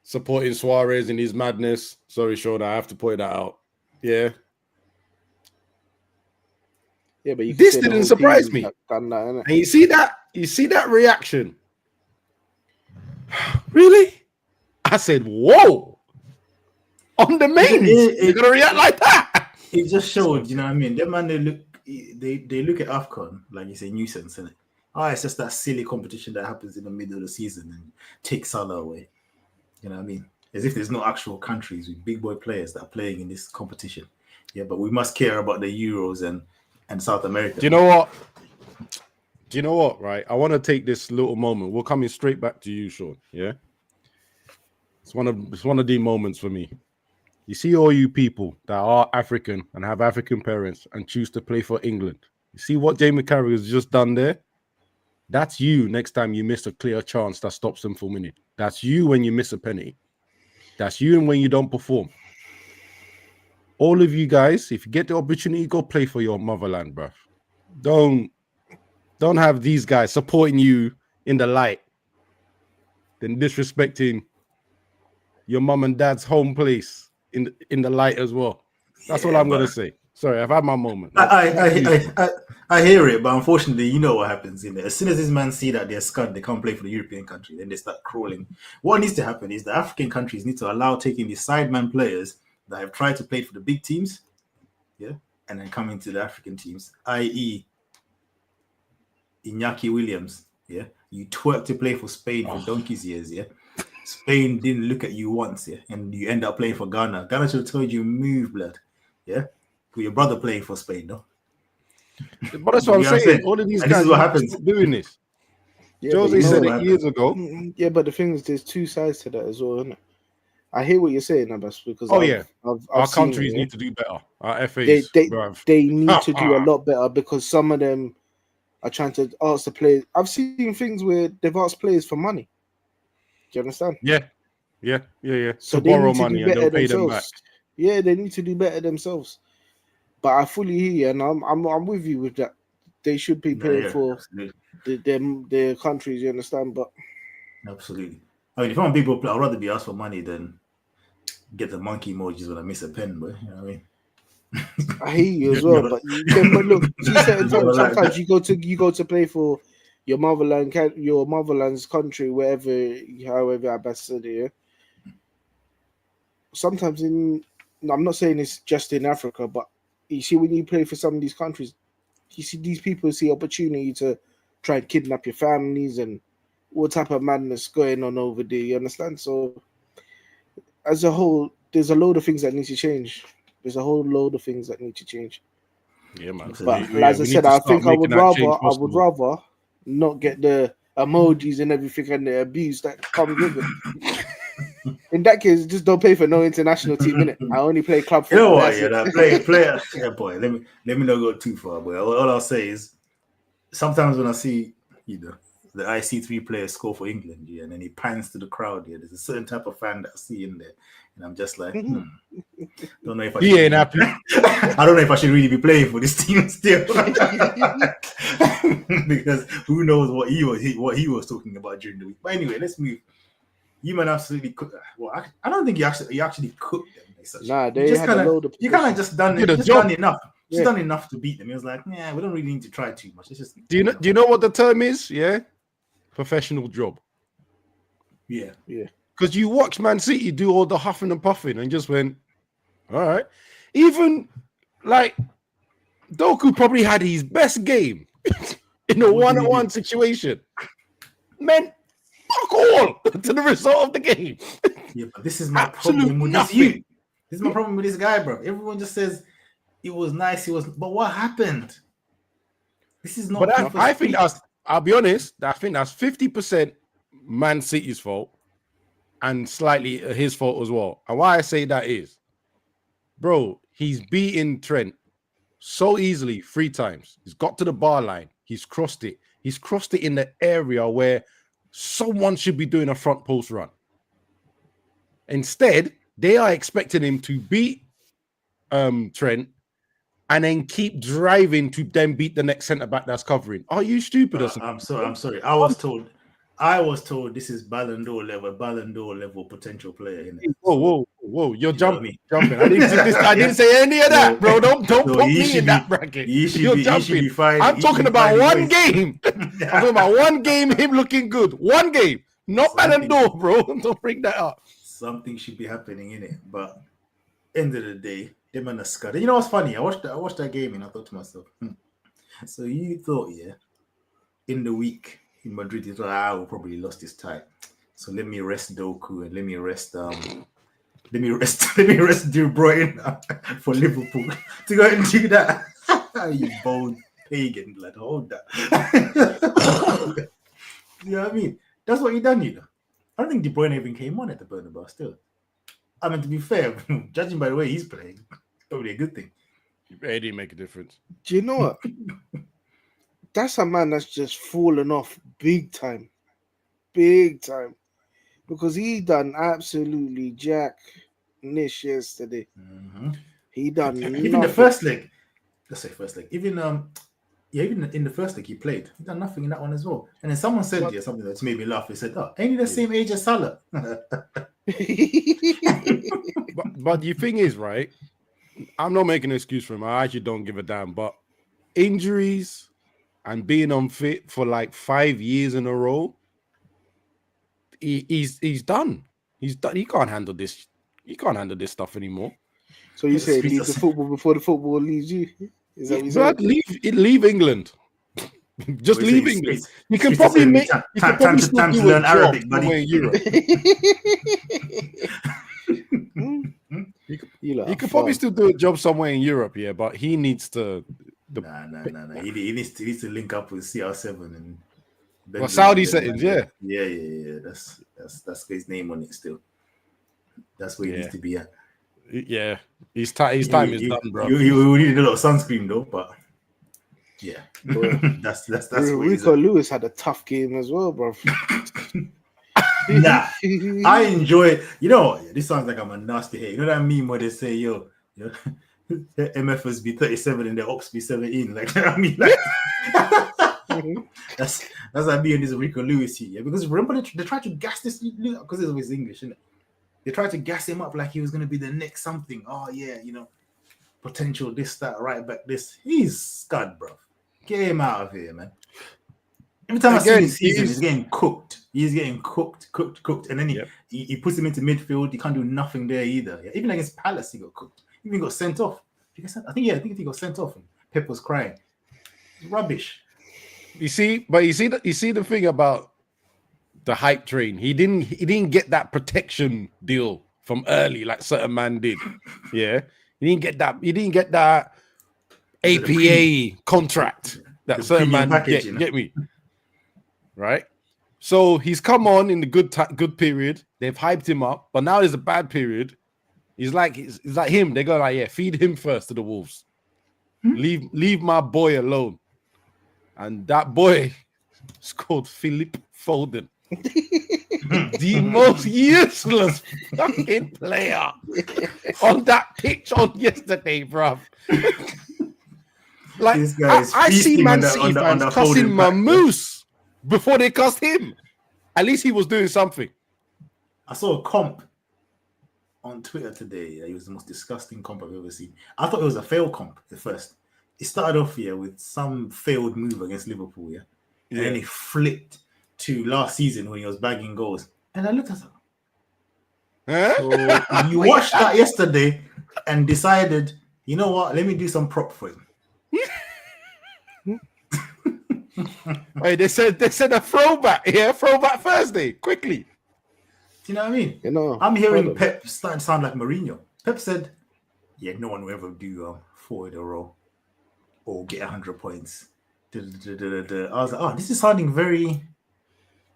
supporting Suarez in his madness. Sorry, Sean, I have to point that out. Yeah. yeah, but This didn't surprise me. Done that, innit? And you see that reaction? Really? I said, whoa. On the main, you're gonna react like that. It just showed, you know what I mean? Them man, they look at AFCON like it's a nuisance, isn't it? It's just that silly competition that happens in the middle of the season and takes Salah away. You know what I mean? As if there's no actual countries with big boy players that are playing in this competition. Yeah, but we must care about the Euros and South America. Do you know what? Right? I want to take this little moment. We're coming straight back to you, Sean. Yeah. It's one of the moments for me. You see all you people that are African and have African parents and choose to play for England. You see what Jamie Carragher has just done there? That's you next time you miss a clear chance that stops them from winning. That's you when you miss a penalty. That's you and when you don't perform. All of you guys, if you get the opportunity, go play for your motherland, bruv. Don't have these guys supporting you in the light, then disrespecting your mum and dad's home place in the light as well. That's all I'm gonna say. Sorry, I've had my moment. I hear it, but unfortunately, you know what happens in there. As soon as these men see that they're scud, they can't play for the European country, then they start crawling. What needs to happen is the African countries need to allow taking the sideman players that have tried to play for the big teams, yeah, and then coming to the African teams, i.e. Iñaki Williams, yeah. You twerk to play for Spain for donkey's years, yeah. Spain didn't look at you once, yeah, and you end up playing for Ghana. Ghana should have told you move, blood, yeah. With your brother playing for Spain, no. But that's what I'm saying. All of these guys, this is what happens doing this. Yeah, Jose said it years ago. Yeah, but the thing is, there's two sides to that as well, isn't it? I hear what you're saying, Abbas, because our countries need to do better. Our FAs, they need to do a lot better because some of them are trying to ask the players. I've seen things where they've asked players for money. Do you understand? Yeah. So to borrow money and they'll pay them back. Yeah, they need to do better themselves. But I fully hear you, and I'm with you with that. They should be paying for their countries. You understand? But absolutely. I mean, if I'm people, I'd rather be asked for money than get the monkey emojis when I miss a pen. But you know what I mean. I hear you as well. But look, sometimes you go to play for your motherland's country, however I best said it. Yeah? Sometimes I'm not saying it's just in Africa, but you see when you play for some of these countries, you see these people see opportunity to try and kidnap your families and what type of madness going on over there. You understand? So as a whole, there's a load of things that need to change. There's a whole load of things that need to change. Yeah, man. But as I said, I think I would rather not get the emojis and everything and the abuse that comes with it. In that case, just don't pay for no international team, innit? I only play club football. You know what? Yeah, player. Yeah, boy. Let me not go too far, boy. All I'll say is, sometimes when I see, the IC3 player score for England, yeah, and then he pans to the crowd, yeah, there's a certain type of fan that I see in there, and I'm just like, don't know if he ain't happy. I don't know if I should really be playing for this team still, because who knows what he was talking about during the week. But anyway, let's move. You man absolutely cooked. Well, I don't think you actually cooked them. Nah, they just had a load of. You kind of just done enough. Just done enough to beat them. He was like, yeah, we don't really need to try too much. It's just. Do you know what the term is? Yeah, professional job. Yeah. Because you watch Man City do all the huffing and puffing and just went, all right. Even like Doku probably had his best game in a one-on-one situation. Man, fuck all to the result of the game. Yeah, but this is my problem with this thing. This is my problem with this guy, bro. Everyone just says it was nice. But what happened? This is not. But I think I'll be honest. I think that's 50% Man City's fault and slightly his fault as well. And why I say that is, bro, he's beaten Trent so easily 3 times. He's got to the bar line. He's crossed it. He's crossed it in the area where someone should be doing a front post run. Instead, they are expecting him to beat Trent and then keep driving to then beat the next centre back that's covering. Are you stupid or something? I'm sorry. I was told this is Ballon d'Or level potential player. Whoa! You're jumping. I didn't say any of that, bro. Don't put me in that bracket. You're jumping. I'm talking about one game. I'm talking about one game. Him looking good. One game, not Ballon d'Or, bro. Don't bring that up. Something should be happening in it, but end of the day, them and the scud. You know what's funny? I watched that game and I thought to myself, so you thought, in the week in Madrid, you thought I will probably lost this tie. So let me rest Doku and let me rest De Bruyne for Liverpool to go and do that. You bold pagan, like hold that. You know what I mean? That's what you done, you know. I don't think De Bruyne even came on at the Bernabeu still. I mean, to be fair, judging by the way he's playing, it's probably a good thing. It didn't make a difference. Do you know what? That's a man that's just fallen off big time. Big time. Because he done absolutely jack niche yesterday. Mm-hmm. He done even the first leg. Let's say first leg. Even in the first leg he played. He done nothing in that one as well. And then someone said something that's made me laugh. They said, "Oh, ain't he the same age as Salah?" but the thing is, right? I'm not making an excuse for him. I actually don't give a damn. But injuries and being unfit for like 5 years in a row, he's done. He's done. He can't handle this. He can't handle this stuff anymore. So you say leave the football before the football leaves you? Is that what you said? Leave England. Just leave England. You can probably make time to learn Arabic, buddy. In Europe. You could probably still do a job somewhere in Europe, yeah, but he needs to. Nah. He needs to link up with CR7 and. Well, Saudi settings, yeah. Yeah. That's his name on it still. That's where he needs to be at. Yeah, his time is done, bro. You need a lot of sunscreen though, but yeah, that's Rico Lewis had a tough game as well, bro. Nah, I enjoy it. You know, this sounds like I'm a nasty hater. You know that meme where they say, yo, MFers be 37 and their ops be 17. Like, I mean, like that's like me and this Rico Lewis here. Yeah? Because remember they tried to gas this because it's always English, isn't it? They tried to gas him up like he was going to be the next something. Oh, yeah, potential this, that, right back this. He's scud, bro. Get him out of here, man. Every time I see this season, he's getting cooked. He's getting cooked. And then he puts him into midfield. He can't do nothing there either. Yeah? Even against Palace, he got cooked. Even got sent off. I think he got sent off. And Pep was crying. Rubbish. You see the thing about the hype train. He didn't get that protection deal from early like certain man did. Yeah. He didn't get that APA contract that certain man get me. Right? So he's come on in the good period. They've hyped him up, but now there's a bad period. He's like him. They go like, feed him first to the Wolves. Leave my boy alone. And that boy is called Philip Foden. The most useless fucking player on that pitch on yesterday, bruv. Like, I see Man City fans cussing Mamousse before they cussed him. At least he was doing something. I saw a comp on Twitter today. It was the most disgusting comp I've ever seen. I thought it was a failed comp at first. It started off here with some failed move against Liverpool, and then he flipped to last season when he was bagging goals. And I looked at him. So you watched that yesterday and decided, you know what? Let me do some prop for him. Hey, they said a throwback. Yeah, throwback Thursday. Quickly. Do you know what I mean? You know, I'm hearing Pep starting to sound like Mourinho. Pep said, "Yeah, no one will ever do 4 in a row or get 100 points." I was like, "Oh, this is sounding very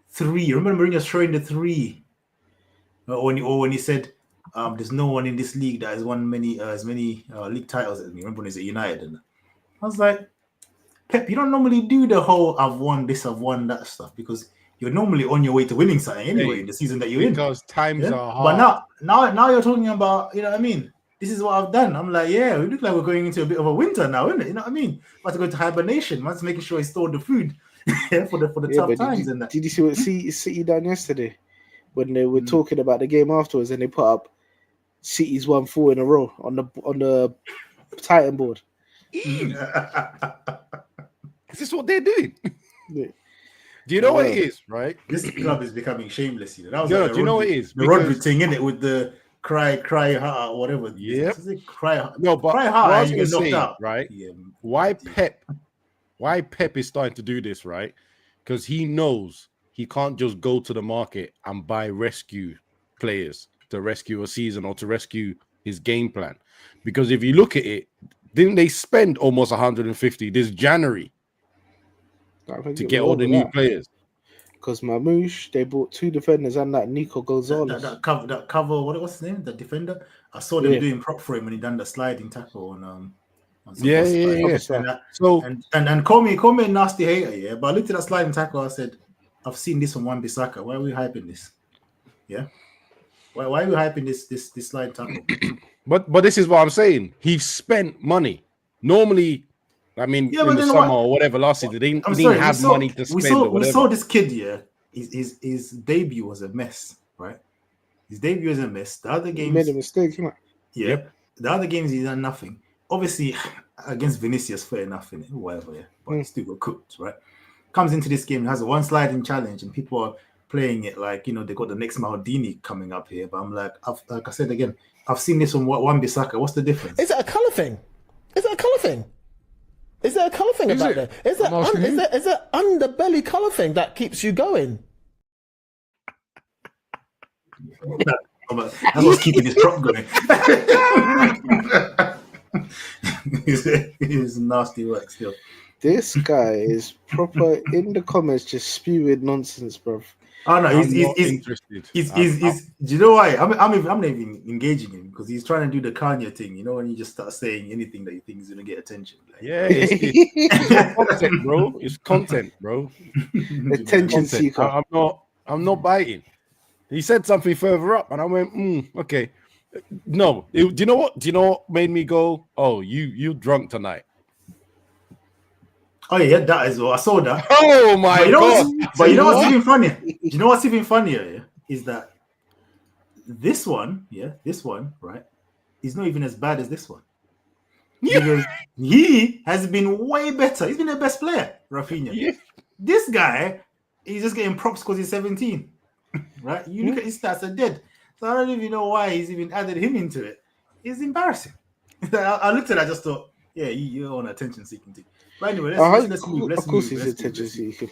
3." Remember Mourinho throwing the 3, or when he said, "There's no one in this league that has won as many league titles as me." Remember when he's at United? And I was like, Pep, you don't normally do the whole "I've won this, I've won that" stuff because you're normally on your way to winning something anyway in the season that you're in. Because times are hard. But now you're talking about, you know what I mean? This is what I've done. I'm like, yeah, we look like we're going into a bit of a winter now, isn't it? You know what I mean? About to go to hibernation. Man's making sure he stored the food for the tough times and that. Did you see what City done yesterday when they were talking about the game afterwards and they put up City's won 4 in a row on the Titan board? Is this what they're doing? Yeah. Do you know what it is, right? This club is becoming shameless. You know? That was do you know what it is? The Rodri thing, in it with the cry hard, whatever. Yep. Cry hard. No, but cry hard. what I was You gonna get knocked say, out. right? Yeah. Why Pep is starting to do this, right? Because he knows he can't just go to the market and buy rescue players to rescue a season or to rescue his game plan. Because if you look at it, didn't they spend almost 150 this January to get all the new players? Because Mamouche, they bought 2 defenders and that Nico Gonzalez. That cover, what's his name? The defender. I saw them doing prop for him when he done the sliding tackle on Yeah. And call me a nasty hater, yeah. But I looked at that sliding tackle. I said, I've seen this on Wan-Bissaka. Why are we hyping this? Yeah. Why are we hyping this sliding tackle? But this is what I'm saying. He spent money. Normally, I mean, in the summer or whatever last season, they didn't have money to spend. We saw this kid, yeah. His debut was a mess, right? His debut was a mess. The other games, he made a mistake, you know? Yeah. Yep. The other games, he's done nothing. Obviously, against Vinicius, fair enough, in it, whatever, yeah. But he still got cooked, right? Comes into this game, has a one sliding challenge, and people are playing it like, you know, they got the next Maldini coming up here. But I'm like I said again, I've seen this on Wan-Bissaka. What's the difference? Is it a colour thing? Is it a colour thing? Is there a colour thing about that? Is there underbelly colour thing that keeps you going? That's what's keeping his prop going. It's nasty work still. This guy is proper in the comments, just spewing nonsense, bro. Oh no, he's interested. Do you know why? I'm not even engaging him because he's trying to do the Kanye thing. You know, when you just start saying anything that you think is gonna get attention. Like, yeah, it's content, bro. It's content, bro. Attention seeker. I'm not biting. He said something further up, and I went, okay. No, do you know what? Do you know what made me go? Oh, you drunk tonight? Oh yeah, that as well. I saw that. Oh my god! But you know what's even funnier? You know what's even funnier? Yeah, is that this one, right, is not even as bad as this one. Yeah. Because he has been way better. He's been the best player, Rafinha. Yeah. This guy, he's just getting props because he's 17, right? You look at his stats, are dead. So I don't even know why he's even added him into it. It's embarrassing. I looked at it, I just thought, yeah, you're on attention-seeking thing. But anyway, let's move. Of course, he's attention-seeking.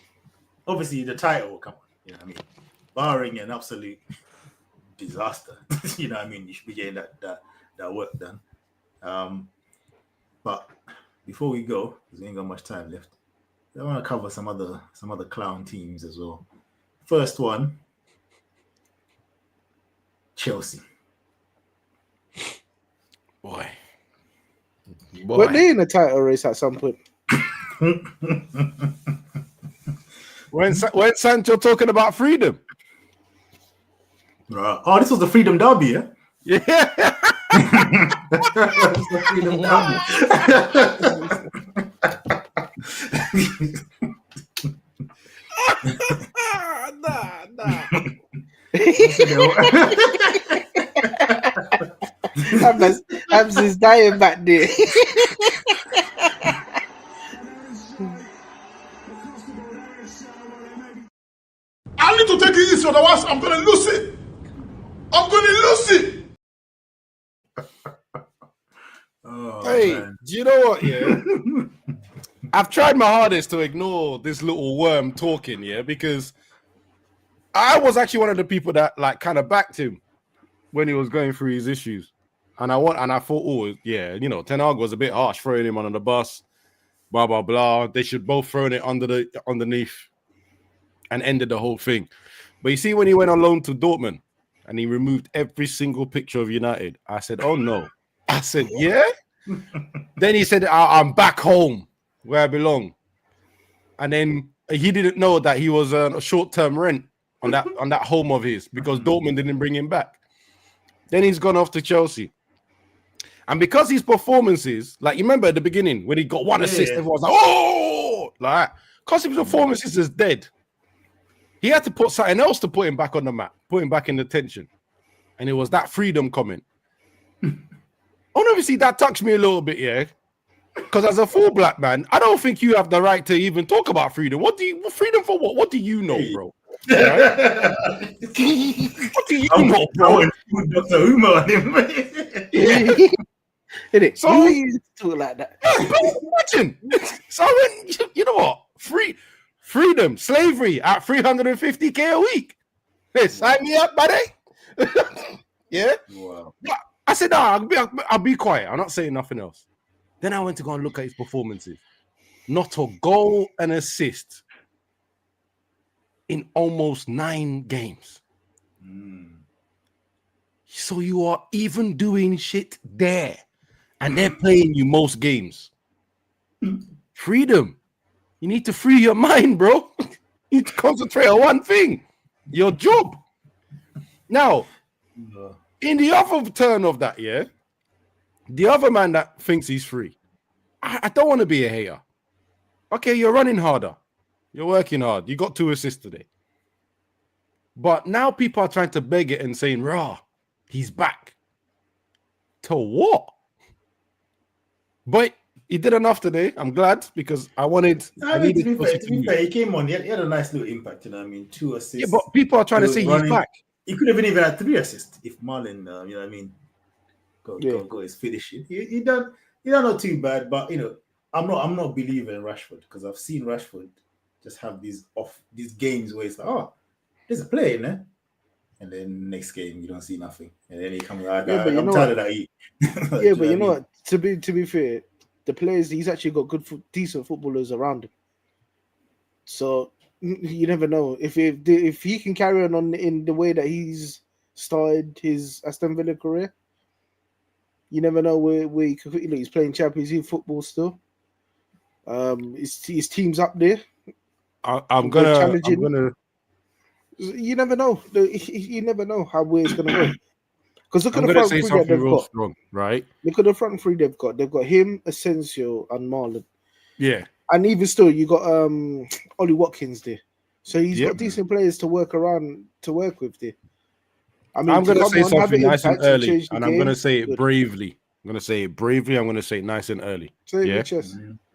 Obviously, the title will come on. You know what I mean? Barring an absolute disaster, you know what I mean? You should be getting that work done. But before we go, because we ain't got much time left, I want to cover some other clown teams as well. First one, Chelsea. Boy. Were they in a title race at some point? when Sancho talking about freedom. Right. Oh, this was the Freedom Derby, yeah? Yeah. This was the Freedom Derby. Abs is dying back there. I need to take it easy, otherwise I'm going to lose it. Oh, hey, man. do you know what? Yeah, I've tried my hardest to ignore this little worm talking, yeah, because I was actually one of the people that like kind of backed him when he was going through his issues. And I thought, oh, yeah, you know, Ten Hag was a bit harsh throwing him under the bus, blah, blah, blah. They should both thrown it underneath and ended the whole thing. But you see, when he went on loan to Dortmund and he removed every single picture of United, I said, oh, no. I said, yeah? Then he said, I'm back home where I belong. And then he didn't know that he was a short-term rent on that home of his because Dortmund didn't bring him back. Then he's gone off to Chelsea. And because his performances, like you remember at the beginning when he got one assist, everyone was like, oh, like because his performances is dead. He had to put something else to put him back on the map, put him back in the tension. And it was that freedom comment. Obviously, that touched me a little bit, yeah. Because as a full black man, I don't think you have the right to even talk about freedom. Freedom for what? What do you know, bro? Right? What do you know, bro? Dr. Uma on him. So who you talk like that? Imagine. So I went, you know what? Freedom, slavery at 350k a week. Hey, sign me up, buddy. Yeah. Wow. I said, no, I'll be quiet. I'm not saying nothing else. Then I went to go and look at his performances. Not a goal and assist in almost 9 games. So you are even doing shit there. And they're playing you most games. Freedom. You need to free your mind, bro. You need to concentrate on one thing. Your job. Now, in the other turn of that, yeah, the other man that thinks he's free, I don't want to be a hater. Okay, you're running harder. You're working hard. You got 2 assists today. But now people are trying to beg it and saying, rah, he's back. To what? But he did enough today. I'm glad because I needed to be fair, he came on. He had a nice little impact, you know what I mean? 2 assists. Yeah, but people are trying to say he's back. He could have even had 3 assists if Marlon, you know what I mean, got his finishing. He done not too bad, but you know, I'm not believing in Rashford because I've seen Rashford just have these games where it's like, oh, there's a play in there. And then next game you don't see nothing. And then he comes out. I'm tired of that. Yeah, but you know what? To be fair, the players, he's actually got decent footballers around him. So you never know if he can carry on in the way that he's started his Aston Villa career. You never know where he could. He's playing Champions League football still. His team's up there. I'm gonna. You never know. You never know how it's gonna go. Because look at the front three that they've got. Strong, right? Look at the front three they've got. They've got him, Asensio, and Marlon. Yeah. And even still, you got Ollie Watkins there. So he's got decent players to work with there. I mean, I'm going to say something nice and early, and I'm going to say it bravely. I'm going to say it bravely. I'm going to say it nice and early. Yeah?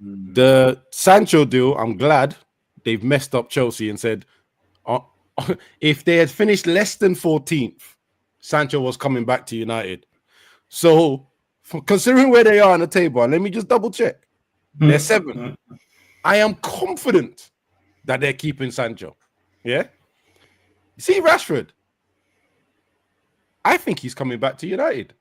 The Sancho deal, I'm glad they've messed up Chelsea and said, if they had finished less than 14th, Sancho was coming back to United. So, considering where they are on the table, and let me just double check. They're 7th. I am confident that they're keeping Sancho. Yeah? See Rashford. I think he's coming back to United.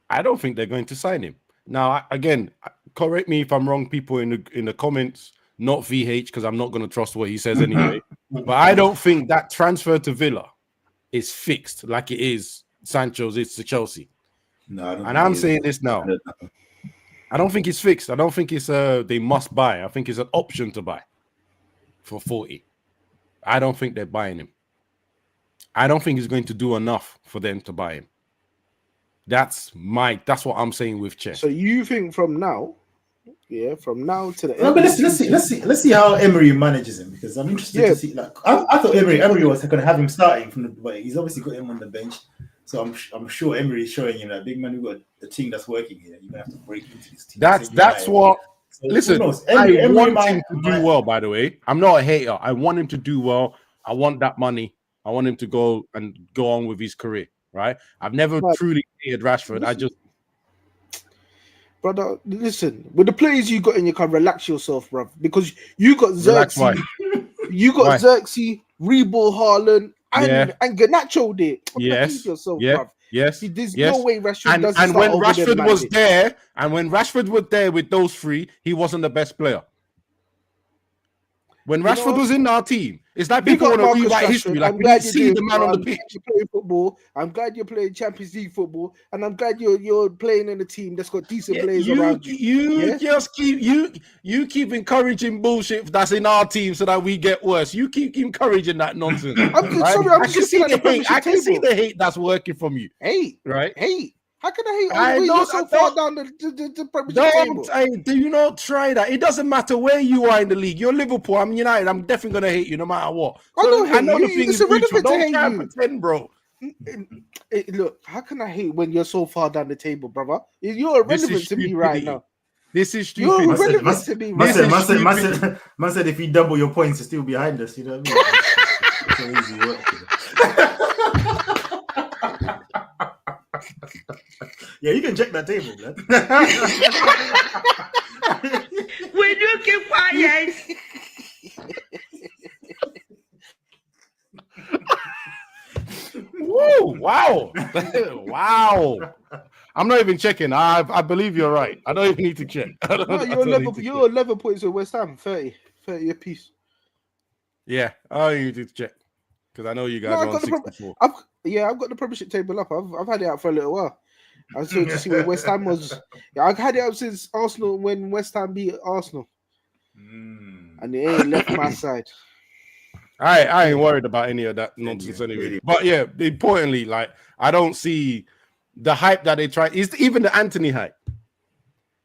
I don't think they're going to sign him. Now, again, correct me if I'm wrong, people in the comments, not VH, because I'm not going to trust what he says anyway. But I don't think that transfer to Villa is fixed like it is Sancho's is to Chelsea. No, I don't and I'm saying this now. I don't think it's fixed. I don't think it's they must buy. I think it's an option to buy for 40. I don't think they're buying him. I don't think he's going to do enough for them to buy him. That's what I'm saying with Chess. So you think from now to the end? No, but let's see how Emery manages him, because I'm interested to see. Like I thought Emery was going to have him starting but he's obviously got him on the bench. So I'm sure Emery is showing him that big man, we've got a team that's working here. You're gonna have to break into this team. That's what. So listen, I want him to do well. By the way, I'm not a hater. I want him to do well. I want that money. I want him to go on with his career. Right? I've never truly hated Rashford. Brother, listen, with the players you got in your car, relax yourself, bruv. Because you got Relax, why? Xerxes, Why? Rebo Haaland, Yeah. and Garnacho there. Yes. Believe yourself, Yeah. bruv. Yes. There's yes. no way Rashford doesn't And start when over them, Rashford was man. there, and when Rashford was there with those three, he wasn't the best player. When Rashford was in our team, it's like Big people up want to Marcus rewrite Rashford. history. Like I'm we glad didn't you're see doing the man on the well. I'm pitch. glad you're playing football. I'm glad you're playing Champions League football, and I'm glad you're playing in a team that's got decent players around you. You just keep you keep encouraging bullshit that's in our team so that we get worse. You keep encouraging that nonsense. I'm just sorry. I'm I just can see looking the at the hate. I Premiership can see table. the hate that's working from you. Hate, right? Hate. How can I hate I on the way don't- you're so I far don't- down the Premiership table? Do you not try that? It doesn't matter where you are in the league. You're Liverpool. I'm United. I'm definitely gonna hate you no matter what. I don't hate know you. the thing It's is mutual. irrelevant to Don't hate try and you. pretend, bro. Look, how can I hate when you're so far down the table, brother? You're This is irrelevant to me right stupidity. now. This is You're stupid. irrelevant to me right now. Man said if you double your points, you're still behind us. You know what I mean? It's so easy work. Yeah, you can check that table, man. Will you keep quiet? Woo! Wow! Wow! I'm not even checking. I believe you're right. I don't even need to check. No, you're 11 points with West Ham, 30 apiece. Yeah, I need to check because I know you guys are on 64. I've got the Premiership table up. I've had it out for a little while. I was to see where West Ham was. Yeah, I've had it up since Arsenal when West Ham beat Arsenal, and it ain't left my side. I ain't worried about any of that nonsense anyway. But yeah, importantly, like I don't see the hype that they try. Is even the Anthony hype.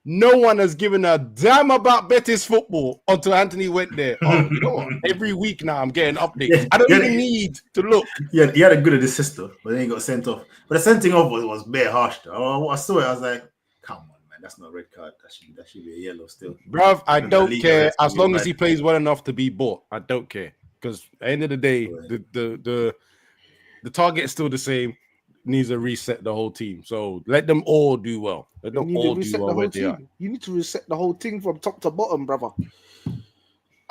No one has given a damn about Betis football until Anthony went there. Oh, you know what? Every week now I'm getting updates. I don't even need to look. Yeah, he had a good at his sister, but then he got sent off. But the sending off was bare harsh. Though. I saw it, I was like, come on, man, that's not a red card. That should be a yellow still. Bruv, I don't care as long as he he plays well enough to be bought. I don't care. Because at the end of the day, the target is still the same. Needs to reset the whole team. So let them all do well. Let them all do well where they are. You need to reset the whole thing from top to bottom, brother.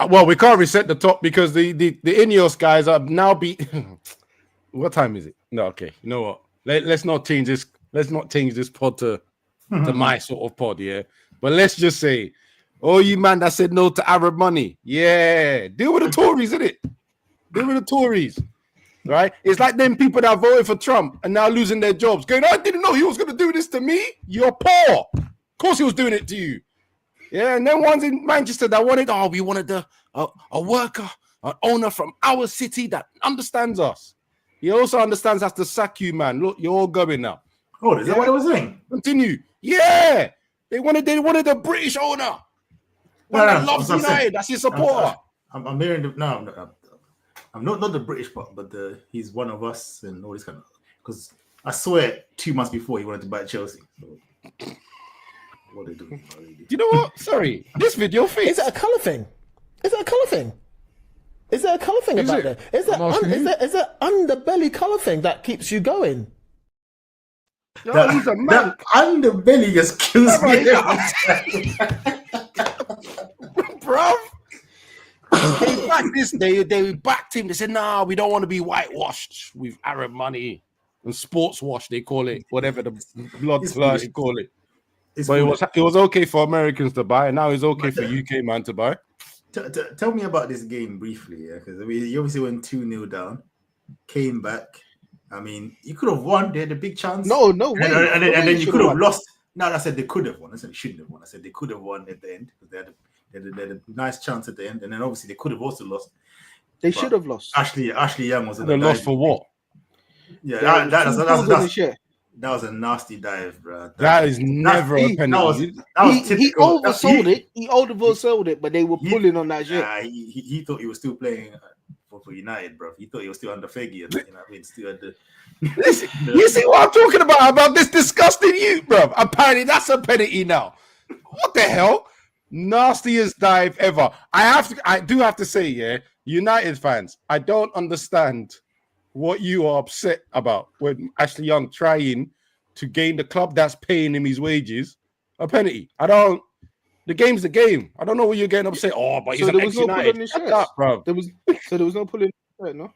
Well, we can't reset the top because the Ineos guys are now beat. What time is it? No, okay. You know what? Let's not change this. Let's not change this pod to my sort of pod, yeah. But let's just say, oh, you man that said no to Arab money, yeah. Deal with the Tories, isn't it? Deal with the Tories. Right? It's like them people that voted for Trump and now losing their jobs. Going, I didn't know he was going to do this to me. You're poor. Of course he was doing it to you. Yeah, and then ones in Manchester that we wanted a worker, an owner from our city that understands us. He also understands has to sack you, man. Look, you're all going now. Oh, is that what I was saying? Continue. Yeah. They wanted a British owner. One that loves United. That's his supporter. I'm hearing I'm not the British part, but he's one of us and all this kind of. Because I swear 2 months before he wanted to buy Chelsea. So, what are they doing? You know what? Sorry, this video fits. Is it a colour thing? Is it a colour thing? Is there a colour thing about there? Is there underbelly colour thing that keeps you going? He's a man. That underbelly just kills me. Bro. They backed this. They backed him. They said, "Nah, we don't want to be whitewashed with Arab money and sports wash." They call it whatever the blood clot they call it. But it was okay for Americans to buy, and now it's okay for UK man to buy. Tell me about this game briefly, yeah, because you obviously went 2-0 down, came back. I mean, you could have won. They had a big chance. No, and then you could have lost. No, I said they could have won. I said they shouldn't have won. I said they could have won at the end because they had a nice chance at the end, and then obviously they could have also lost. They should have lost. Ashley Young was. They lost for what? Yeah, that was a nasty dive, bro. That is never a penalty. He oversold it. He oversold it, but they were pulling on that shit. He thought he was still playing for United, bro. He thought he was still under Fergie. You know what I mean? Still at the. Listen, you see what I'm talking about this disgusting youth, bro. Apparently that's a penalty now. What the hell? Nastiest dive ever. I do have to say, yeah, United fans, I don't understand what you are upset about when Ashley Young trying to gain the club that's paying him his wages a penalty. I don't. The game's the game. I don't know what you're getting upset. Oh, but he's So an there was no pull ex-United. on his Shut shirt, up, bro. there was no pull in the shirt, no.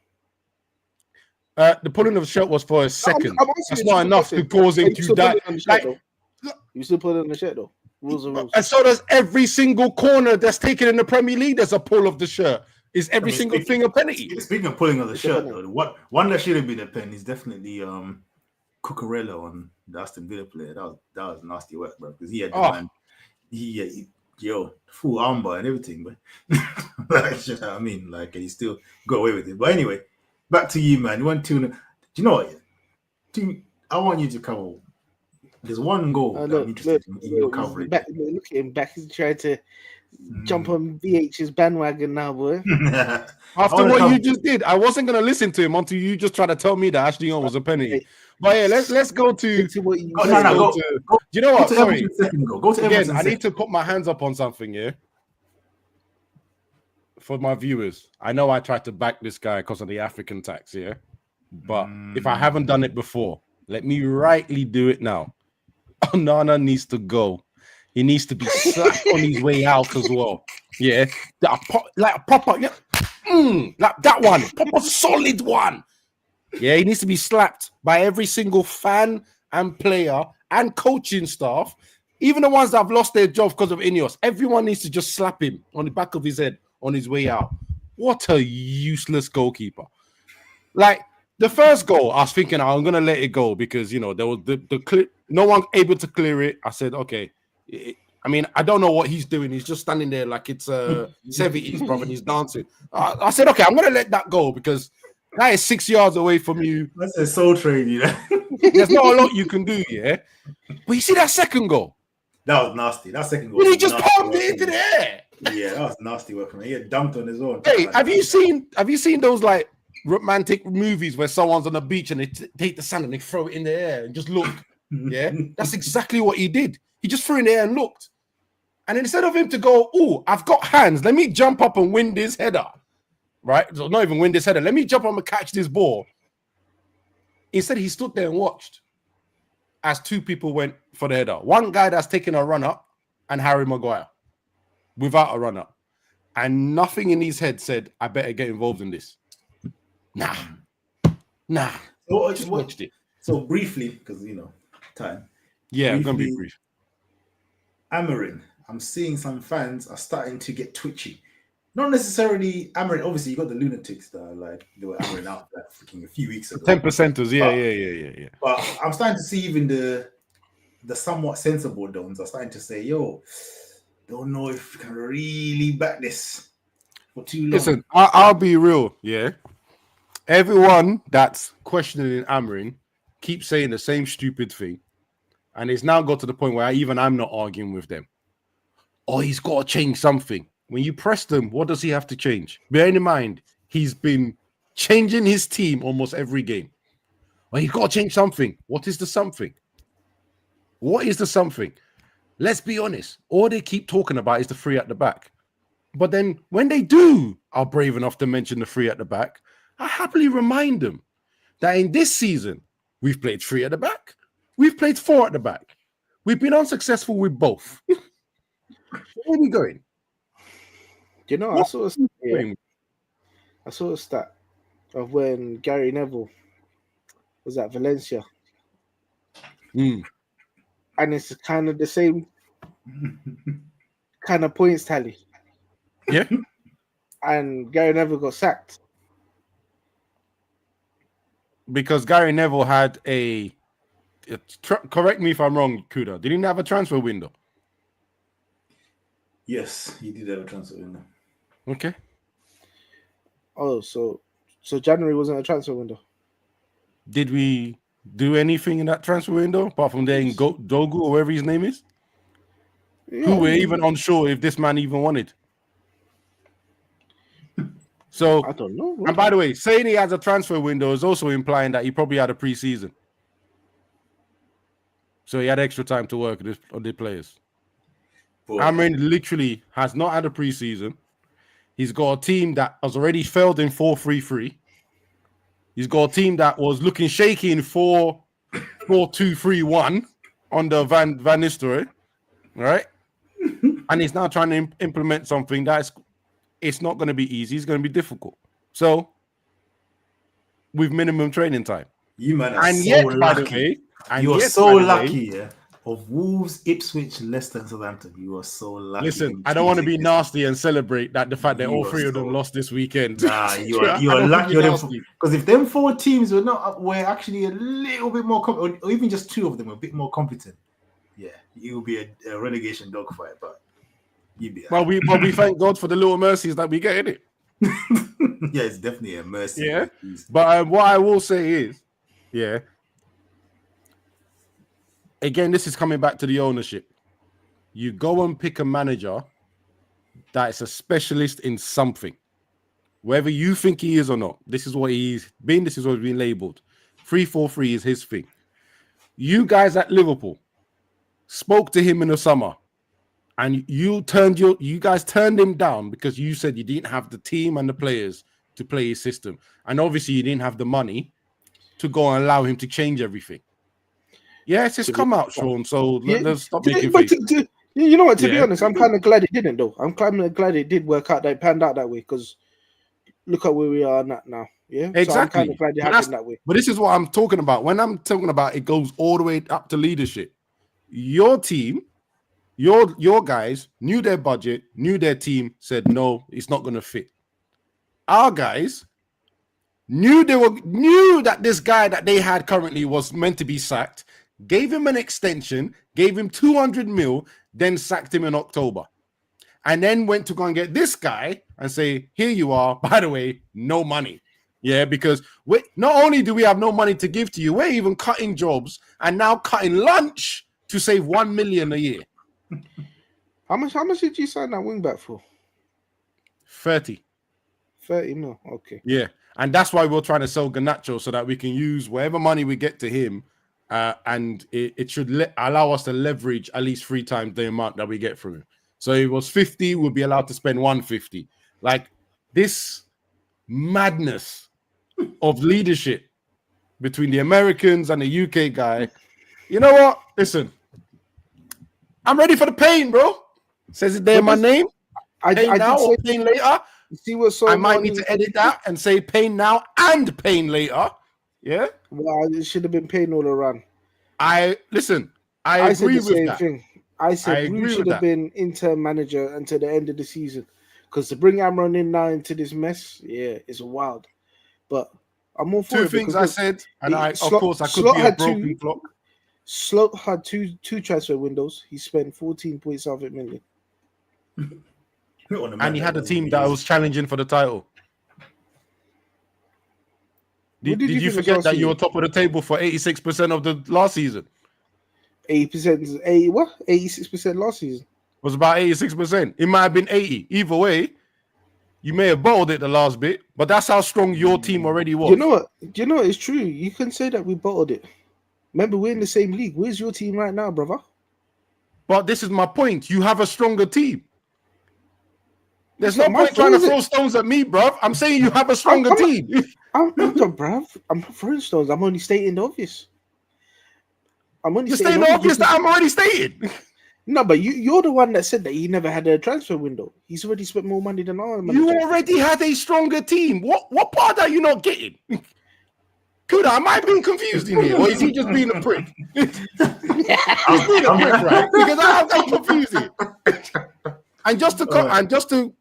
The pulling of the shirt was for a second. I'm That's not enough to cause him to die. You still put it on the shirt though. Rules are rules. And so does every single corner that's taken in the Premier League. There's a pull of the shirt. Is every single thing a penalty? Speaking of pulling of the shirt, though, one that should have been a pen is definitely Cucurella on the Aston Villa player. That was nasty work, bro. Because he had full armbar and everything, but like, you know what I mean, like, and he still got away with it. But anyway, back to you, man. Do you know what? I want you to cover. There's one goal that I'm interested in your coverage. Look at him back. He's trying to jump on VH's bandwagon now, boy. After what you just did, I wasn't going to listen to him until you just tried to tell me that Ashley Young was a penalty. But yeah, let's go to what you go. Do you know what? Sorry. Go to Again, I need to put my hands up on something here. For my viewers, I know I tried to back this guy because of the African tax, yeah? But if I haven't done it before, let me rightly do it now. Onana needs to go. He needs to be slapped on his way out as well. Yeah, like a proper, like that one, proper solid one. Yeah, he needs to be slapped by every single fan and player and coaching staff, even the ones that have lost their job because of Ineos. Everyone needs to just slap him on the back of his head on his way out. What a useless goalkeeper! Like the first goal, I was thinking I'm gonna let it go because there was the clip. No one able to clear it. I said, okay. I mean, I don't know what he's doing. He's just standing there like it's 70s, brother, and he's dancing. I said, okay, I'm going to let that go because that is 6 yards away from you. That's a soul train, There's not a lot you can do, yeah? But you see that second goal? That was nasty. That second goal. When he just palmed it into the air. Yeah, that was nasty work from him. He had dunked on his own. Hey, have you seen those like romantic movies where someone's on the beach and they take the sand and they throw it in the air and just look? Yeah, that's exactly what he did. He just threw in the air and looked. And instead of him to go, oh, I've got hands, let me jump up and win this header. Right? So not even win this header. Let me jump up and catch this ball. Instead, he stood there and watched as two people went for the header. One guy that's taking a run up and Harry Maguire without a run up. And nothing in his head said, I better get involved in this. Nah. So, just watched it. So briefly, because time. Yeah, I'm gonna be brief. Amarin, I'm seeing some fans are starting to get twitchy. Not necessarily Amarin. Obviously, you got the lunatics that are like they were Amarin out like freaking a few weeks ago. 10%ers, yeah. But I'm starting to see even the somewhat sensible dons are starting to say, "Yo, don't know if we can really back this for too long." Listen, I'll be real. Yeah, everyone that's questioning Amarin keeps saying the same stupid thing. And it's now got to the point where I'm not arguing with them. Oh, he's got to change something. When you press them, what does he have to change? Bearing in mind, he's been changing his team almost every game. Well, he's got to change something. What is the something? What is the something? Let's be honest. All they keep talking about is the three at the back. But then when they are brave enough to mention the three at the back, I happily remind them that in this season, we've played three at the back. We've played four at the back. We've been unsuccessful with both. Where are we going? I saw a stat of when Gary Neville was at Valencia. And it's kind of the same kind of points tally. Yeah. And Gary Neville got sacked. Because Gary Neville had correct me if I'm wrong, Kuda. Did he have a transfer window? Yes, he did have a transfer window. Okay. Oh, so January wasn't a transfer window. Did we do anything in that transfer window apart from letting Dogu or whatever his name is? Yeah, who were even unsure if this man even wanted. So I don't know. And by the way, saying he has a transfer window is also implying that he probably had a preseason. So he had extra time to work on the players. Amarin literally has not had a preseason. He's got a team that has already failed in 4-3-3. He's got a team that was looking shaky in 4-2-3-1 under Van Nistelrooy. right? And he's now trying to implement something it's not going to be easy. It's going to be difficult. So, with minimum training time. You man are and so yet, lucky. By the way, you are so lucky, yeah. Of Wolves, Ipswich, Leicester, and Southampton, you are so lucky. Listen, I don't want to be nasty and celebrate the fact that all three of them lost this weekend. Nah, you are lucky. Because if them 4 teams were actually a little bit more competent, or even just 2 of them were a bit more competent, yeah, it will be a relegation dogfight. But you'd be. Well, we thank God for the little mercies that we get in it. Yeah, it's definitely a mercy. Yeah, but what I will say is, yeah. Again, this is coming back to the ownership. You go and pick a manager that is a specialist in something. Whether you think he is or not, this is what he's been. This is what he's been labeled. 3-4-3 is his thing. You guys at Liverpool spoke to him in the summer, and you guys turned him down because you said you didn't have the team and the players to play his system. And obviously you didn't have the money to go and allow him to change everything. Yes, it's come out, Sean. So let's stop making faces. You know what? To be honest, I'm kind of glad it didn't, though. I'm kind of glad it did work out. That it panned out that way, because look at where we are now. Yeah, exactly. So I'm kind of glad it happened that way. But this is what I'm talking about. When I'm talking about it goes all the way up to leadership. Your team, your guys knew their budget, knew their team, said no, it's not going to fit. Our guys knew that this guy that they had currently was meant to be sacked. Gave him an extension, gave him 200 mil, then sacked him in October. And then went to go and get this guy and say, here you are, by the way, no money. Yeah, because not only do we have no money to give to you, we're even cutting jobs and now cutting lunch to save 1 million a year. How much did you sign that wing back for? 30 mil, okay. Yeah, and that's why we're trying to sell Garnacho so that we can use whatever money we get to him. And it should allow us to leverage at least 3 times the amount that we get from him. So it was 50, we'll be allowed to spend 150. Like this madness of leadership between the Americans and the UK guy. You know what? Listen, I'm ready for the pain, bro. Says it there in my name. Pain now or pain later. See what's I might need to edit that and say pain now and pain later. Yeah. Well, it should have been pain all around. I agree with that. Thing. I said Bruce should have been interim manager until the end of the season, because to bring Amron in now into this mess, yeah, it's wild. But I'm all for 2 it. things I said, and of course I could be a broken clock. Slot had two transfer windows. He spent 14.7 million. And he had a team that was challenging for the title. Did you forget that you were top of the table for 86% of the last season? 80%? What? 86% last season? It was about 86%. It might have been 80. Either way, you may have bottled it the last bit, but that's how strong your team already was. You know what? It's true. You can say that we bottled it. Remember, we're in the same league. Where's your team right now, brother? But this is my point. You have a stronger team. There's no point trying to throw stones at me, bruv. I'm saying you have a stronger team. I'm not, bruv. I'm not throwing stones. I'm only stating the obvious. You're stating the obvious that I'm already stating. No, but you're the one that said that he never had a transfer window. He's already spent more money than I am. You already had a stronger team. What part are you not getting? Kuda, am I being confused in here? Or is he just being a prick? He's being a prick, right? Because I'm confused. And just to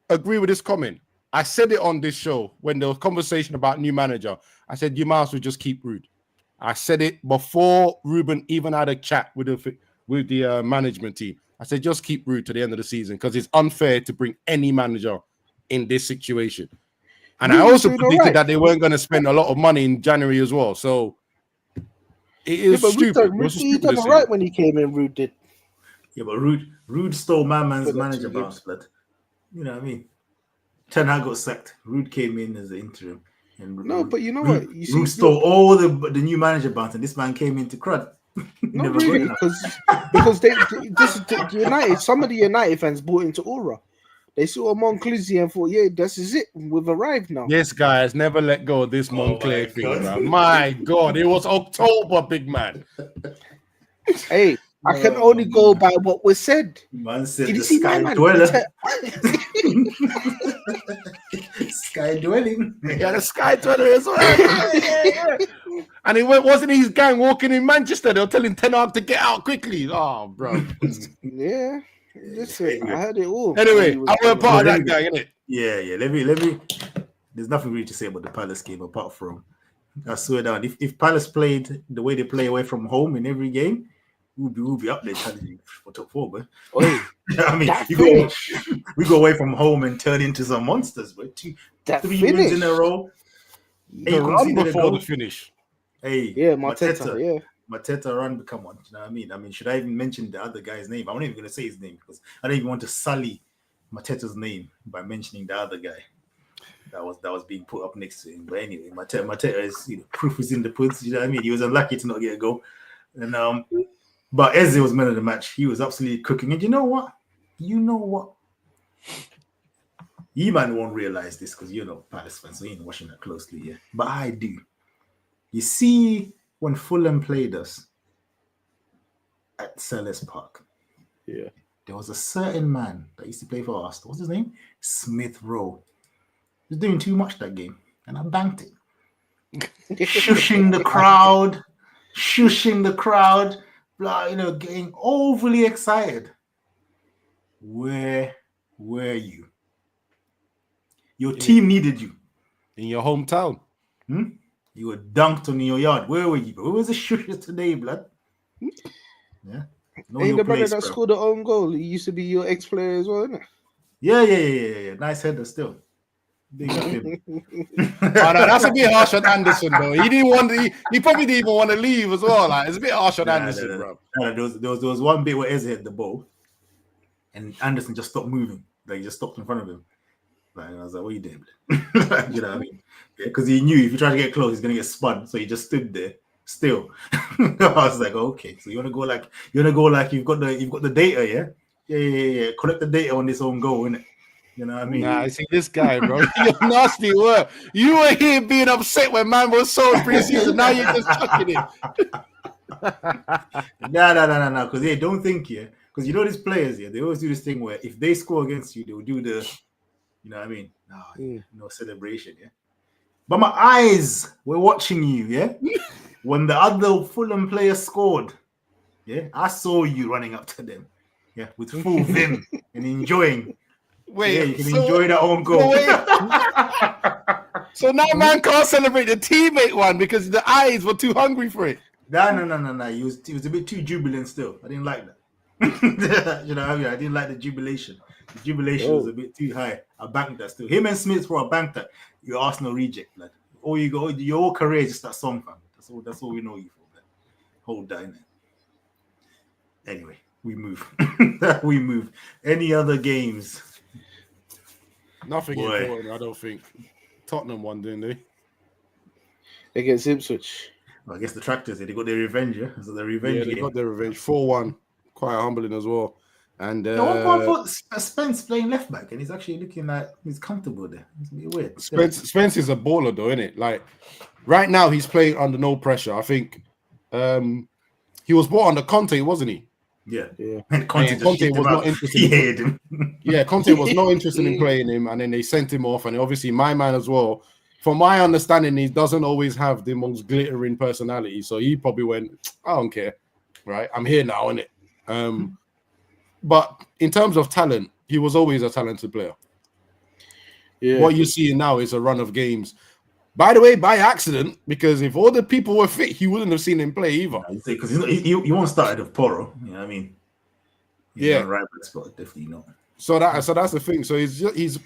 agree with this comment, I said it on this show when there was conversation about new manager. I said, you might as well just keep Rude. I said it before Ruben even had a chat with the management team. I said, just keep Rude to the end of the season because it's unfair to bring any manager in this situation. And I also predicted that they weren't going to spend a lot of money in January as well. So it is stupid. He done all right when he came in, Rude did. Yeah, but Rude stole my man's manager bounce, blood. You know what I mean? Ten Hag got sacked. Rude came in as the interim. And but you know what? Rude stole all the new manager bounce, and this man came into crud. Not really, because the United, some of the United fans bought into aura. They saw Monclizzi and thought, yeah, this is it. We've arrived now. Yes, guys, never let go of this Moncler thing, bro. My God, it was October, big man. Hey, I can only go by what was said. Man said Did you the see my sky man? dweller. Sky dwelling. Yeah, the Sky Dweller as well. And it wasn't his gang walking in Manchester. They were telling Ten Hag to get out quickly. Oh, bro. Yeah. Listen, I heard it all. Anyway, I was part of that gang, innit? Yeah. Let me. There's nothing really to say about the Palace game apart from, I swear down, if Palace played the way they play away from home in every game, we'll be up there challenging for top 4, but I mean, we go away from home and turn into some monsters, but 3 wins in a row. The run before the finish. Hey, yeah, Mateta run, come on, you know what I mean? I mean, should I even mention the other guy's name? I'm not even going to say his name because I don't even want to sully Mateta's name by mentioning the other guy that was being put up next to him. But anyway, Mateta is, proof is in the pudding, you know what I mean? He was unlucky to not get a goal. And but Eze was man of the match. He was absolutely cooking. And you know what? You man won't realize this because you're not Palace fans, so you ain't watching that closely, yeah. But I do. You see, when Fulham played us at Selhurst Park, yeah, there was a certain man that used to play for us. What's his name? Smith Rowe. He was doing too much that game, and I banked it. Shushing the crowd, getting overly excited. Where were you? Your team needed you. In your hometown. You were dunked on in your yard. Where were you? Where was the shushes today, blood? Yeah. Ain't the brother that scored the own goal? He used to be your ex-player as well, isn't it? Yeah. Nice header still. Big up him. That's a bit harsh on Anderson, though. He probably didn't even want to leave as well. Like, it's a bit harsh on Anderson, bro. There was one bit where Eze hit the ball, and Anderson just stopped moving. Like, he just stopped in front of him. Like, I was like, what are you doing? Like, you know what I mean? Yeah, because he knew if you try to get close, he's gonna get spun. So he just stood there still. I was like, okay, so you wanna go like you've got the data, yeah? Yeah. Collect the data on this own goal, innit? You know what I mean? Nah, I see this guy, bro. You're nasty word. You were here being upset when man was sold preseason. Now you're just chucking it. No. Because don't think here. Because these players here, they always do this thing where if they score against you, they will do the, you know what I mean? No celebration, yeah. But my eyes were watching you, yeah. When the other Fulham players scored, yeah, I saw you running up to them, yeah, with full vim and enjoying. Wait, yeah, you can enjoy that own goal. So now man can't celebrate the teammate one because the eyes were too hungry for it. No. He was a bit too jubilant still. I didn't like that. You know what I mean? I didn't like the jubilation. The jubilation was a bit too high. I banked that still. Him and Smith for a bank that. You're Arsenal reject, lad. All you go, your whole career is just that song, fam. That's all we know you for, man. Hold that in there. Anyway, we move. Any other games? Nothing important, I don't think. Tottenham won, didn't they? Against Ipswich. Well, I guess the Tractors, they got their revenge, yeah? So the revenge they got their revenge. 4-1. Quite humbling as well. And one thought Spence playing left back, and he's actually looking like he's comfortable there. It's a bit weird. Spence is a baller, though, isn't it? Like right now, he's playing under no pressure. I think he was brought under Conte, wasn't he? Yeah. And Conte was not interested. Conte was not interested in playing him, and then they sent him off. And obviously, my man as well. From my understanding, he doesn't always have the most glittering personality, so he probably went, "I don't care, right? I'm here now, innit?" But in terms of talent, he was always a talented player. Yeah. What you're seeing now is a run of games. By the way, by accident, because if all the people were fit, he wouldn't have seen him play either. Because he won't start with Porro. You know what I mean? He's not right back spot, definitely not. So that's the thing. So he's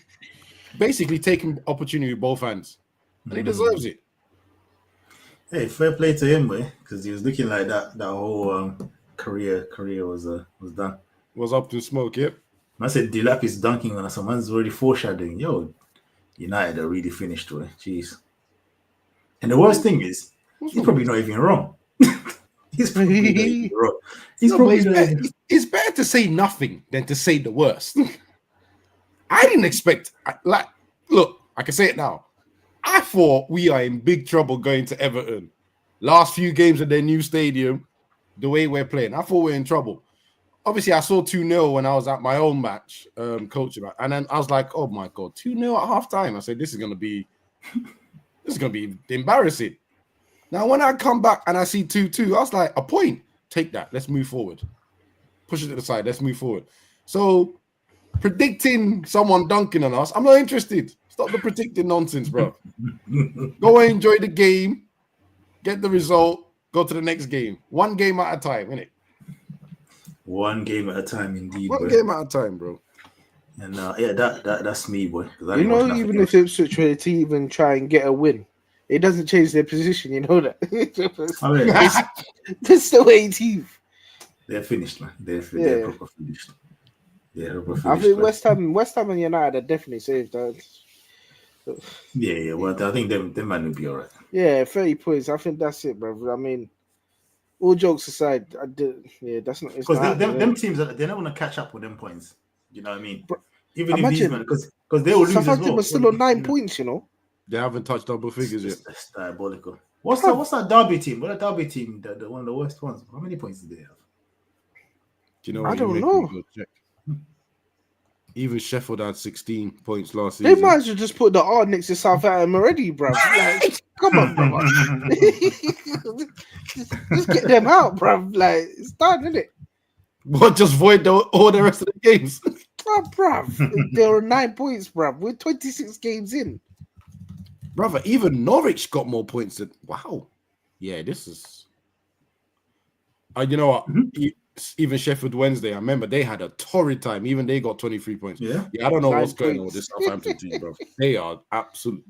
basically taking opportunity with both hands, and he deserves it. Hey, fair play to him, boy, because he was looking like that whole career was done. Was up to smoke, yep. I said Delap is dunking on us. Someone's already foreshadowing. Yo, United are really finished, boy. Jeez. And the worst thing is, he's probably not even wrong. He's probably not even wrong. It's better to say nothing than to say the worst. I didn't expect, look, I can say it now. I thought we are in big trouble going to Everton. Last few games at their new stadium, the way we're playing. I thought we're in trouble. Obviously, I saw 2-0 when I was at my own match, coaching match, and then I was like, "Oh my god, 2-0 at halftime!" I said, "This is gonna be embarrassing." Now, when I come back and I see 2-2, I was like, "A point, take that. Let's move forward. Push it to the side. Let's move forward." So, predicting someone dunking on us, I'm not interested. Stop the predicting nonsense, bro. Go and enjoy the game, get the result, go to the next game. One game at a time, innit? One game at a time, indeed. One game at a time, bro. And that's me, boy. You know, even if Ipswich were to even try and get a win, it doesn't change their position. You know that. I mean, they're still 18th. They're finished, man. They're proper finished. I think West Ham and United are definitely saved. Yeah. Well, I think them man will be all right. Yeah, 30 points. I think that's it, bro. I mean, all jokes aside, that's not. Because them teams, they're not going to catch up with them points. You know what I mean? Even imagine, if these, because they will lose as well. Southampton was still on 9 points, you know. They haven't touched double figures yet. That's diabolical. What's that Derby team? What a Derby team? The one of the worst ones. How many points did they have? Do you know? I don't know. Even Sheffield had 16 points last season. They might as well just put the R next to Southampton already, bro. Like, come on, bro. just get them out, bro. Like, it's done, isn't it? What? Just void all the rest of the games? Oh, bro. There are 9 points, bro. We're 26 games in. Brother, even Norwich got more points than... Wow. Yeah, this is... you know what? Even Sheffield Wednesday, I remember they had a torrid time. Even they got 23 points. Yeah, I don't know what's going on with this Southampton team, bro. They are absolute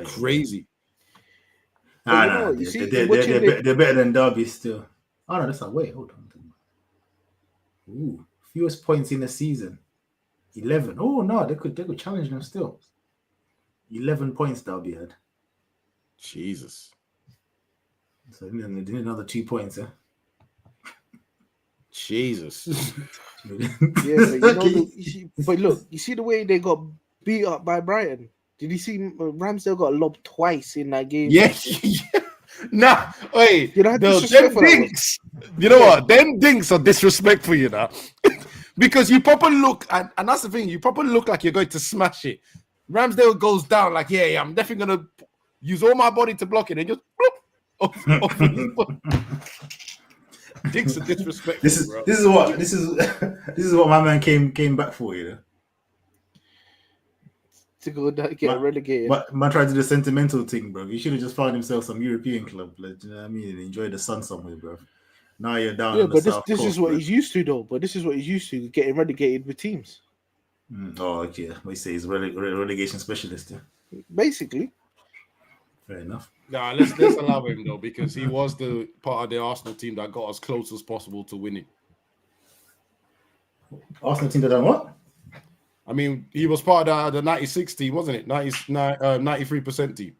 crazy. They're better than Derby still. Oh no, that's not. Wait, hold on. Ooh, fewest points in the season, 11. Oh no, they could challenge them still. 11 points Derby had. Jesus. So they need another 2 points, huh? Jesus. But look, you see the way they got beat up by Brighton. Did you see Ramsdale got lobbed twice in that game? Yeah. Nah, wait. You know, them dinks. You know what? Them dinks are disrespectful, you know. Because you properly look, and that's the thing, you properly look like you're going to smash it. Ramsdale goes down like, yeah, I'm definitely gonna use all my body to block it, and just off Dinks are disrespectful. This is what my man came back for, you know. To go get relegated. But man tried to do the sentimental thing, bro. He should have just found himself some European club, like, you know what I mean, and enjoy the sun somewhere, bro. Now you're down. Yeah, on the but South this Coast, is what bro. he's used to, though. But this is what he's used to, getting relegated with teams. Oh, okay. We say he's relegation specialist. Yeah. Basically. Fair enough. Nah, let's allow him though, because he was the part of the Arsenal team that got as close as possible to winning. Arsenal team that done what? I mean, he was part of the 96 team, wasn't it? 93% team.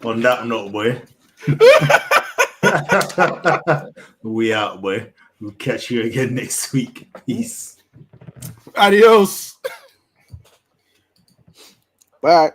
On that note, boy. We out, boy. We'll catch you again next week. Peace. Adios. Bye.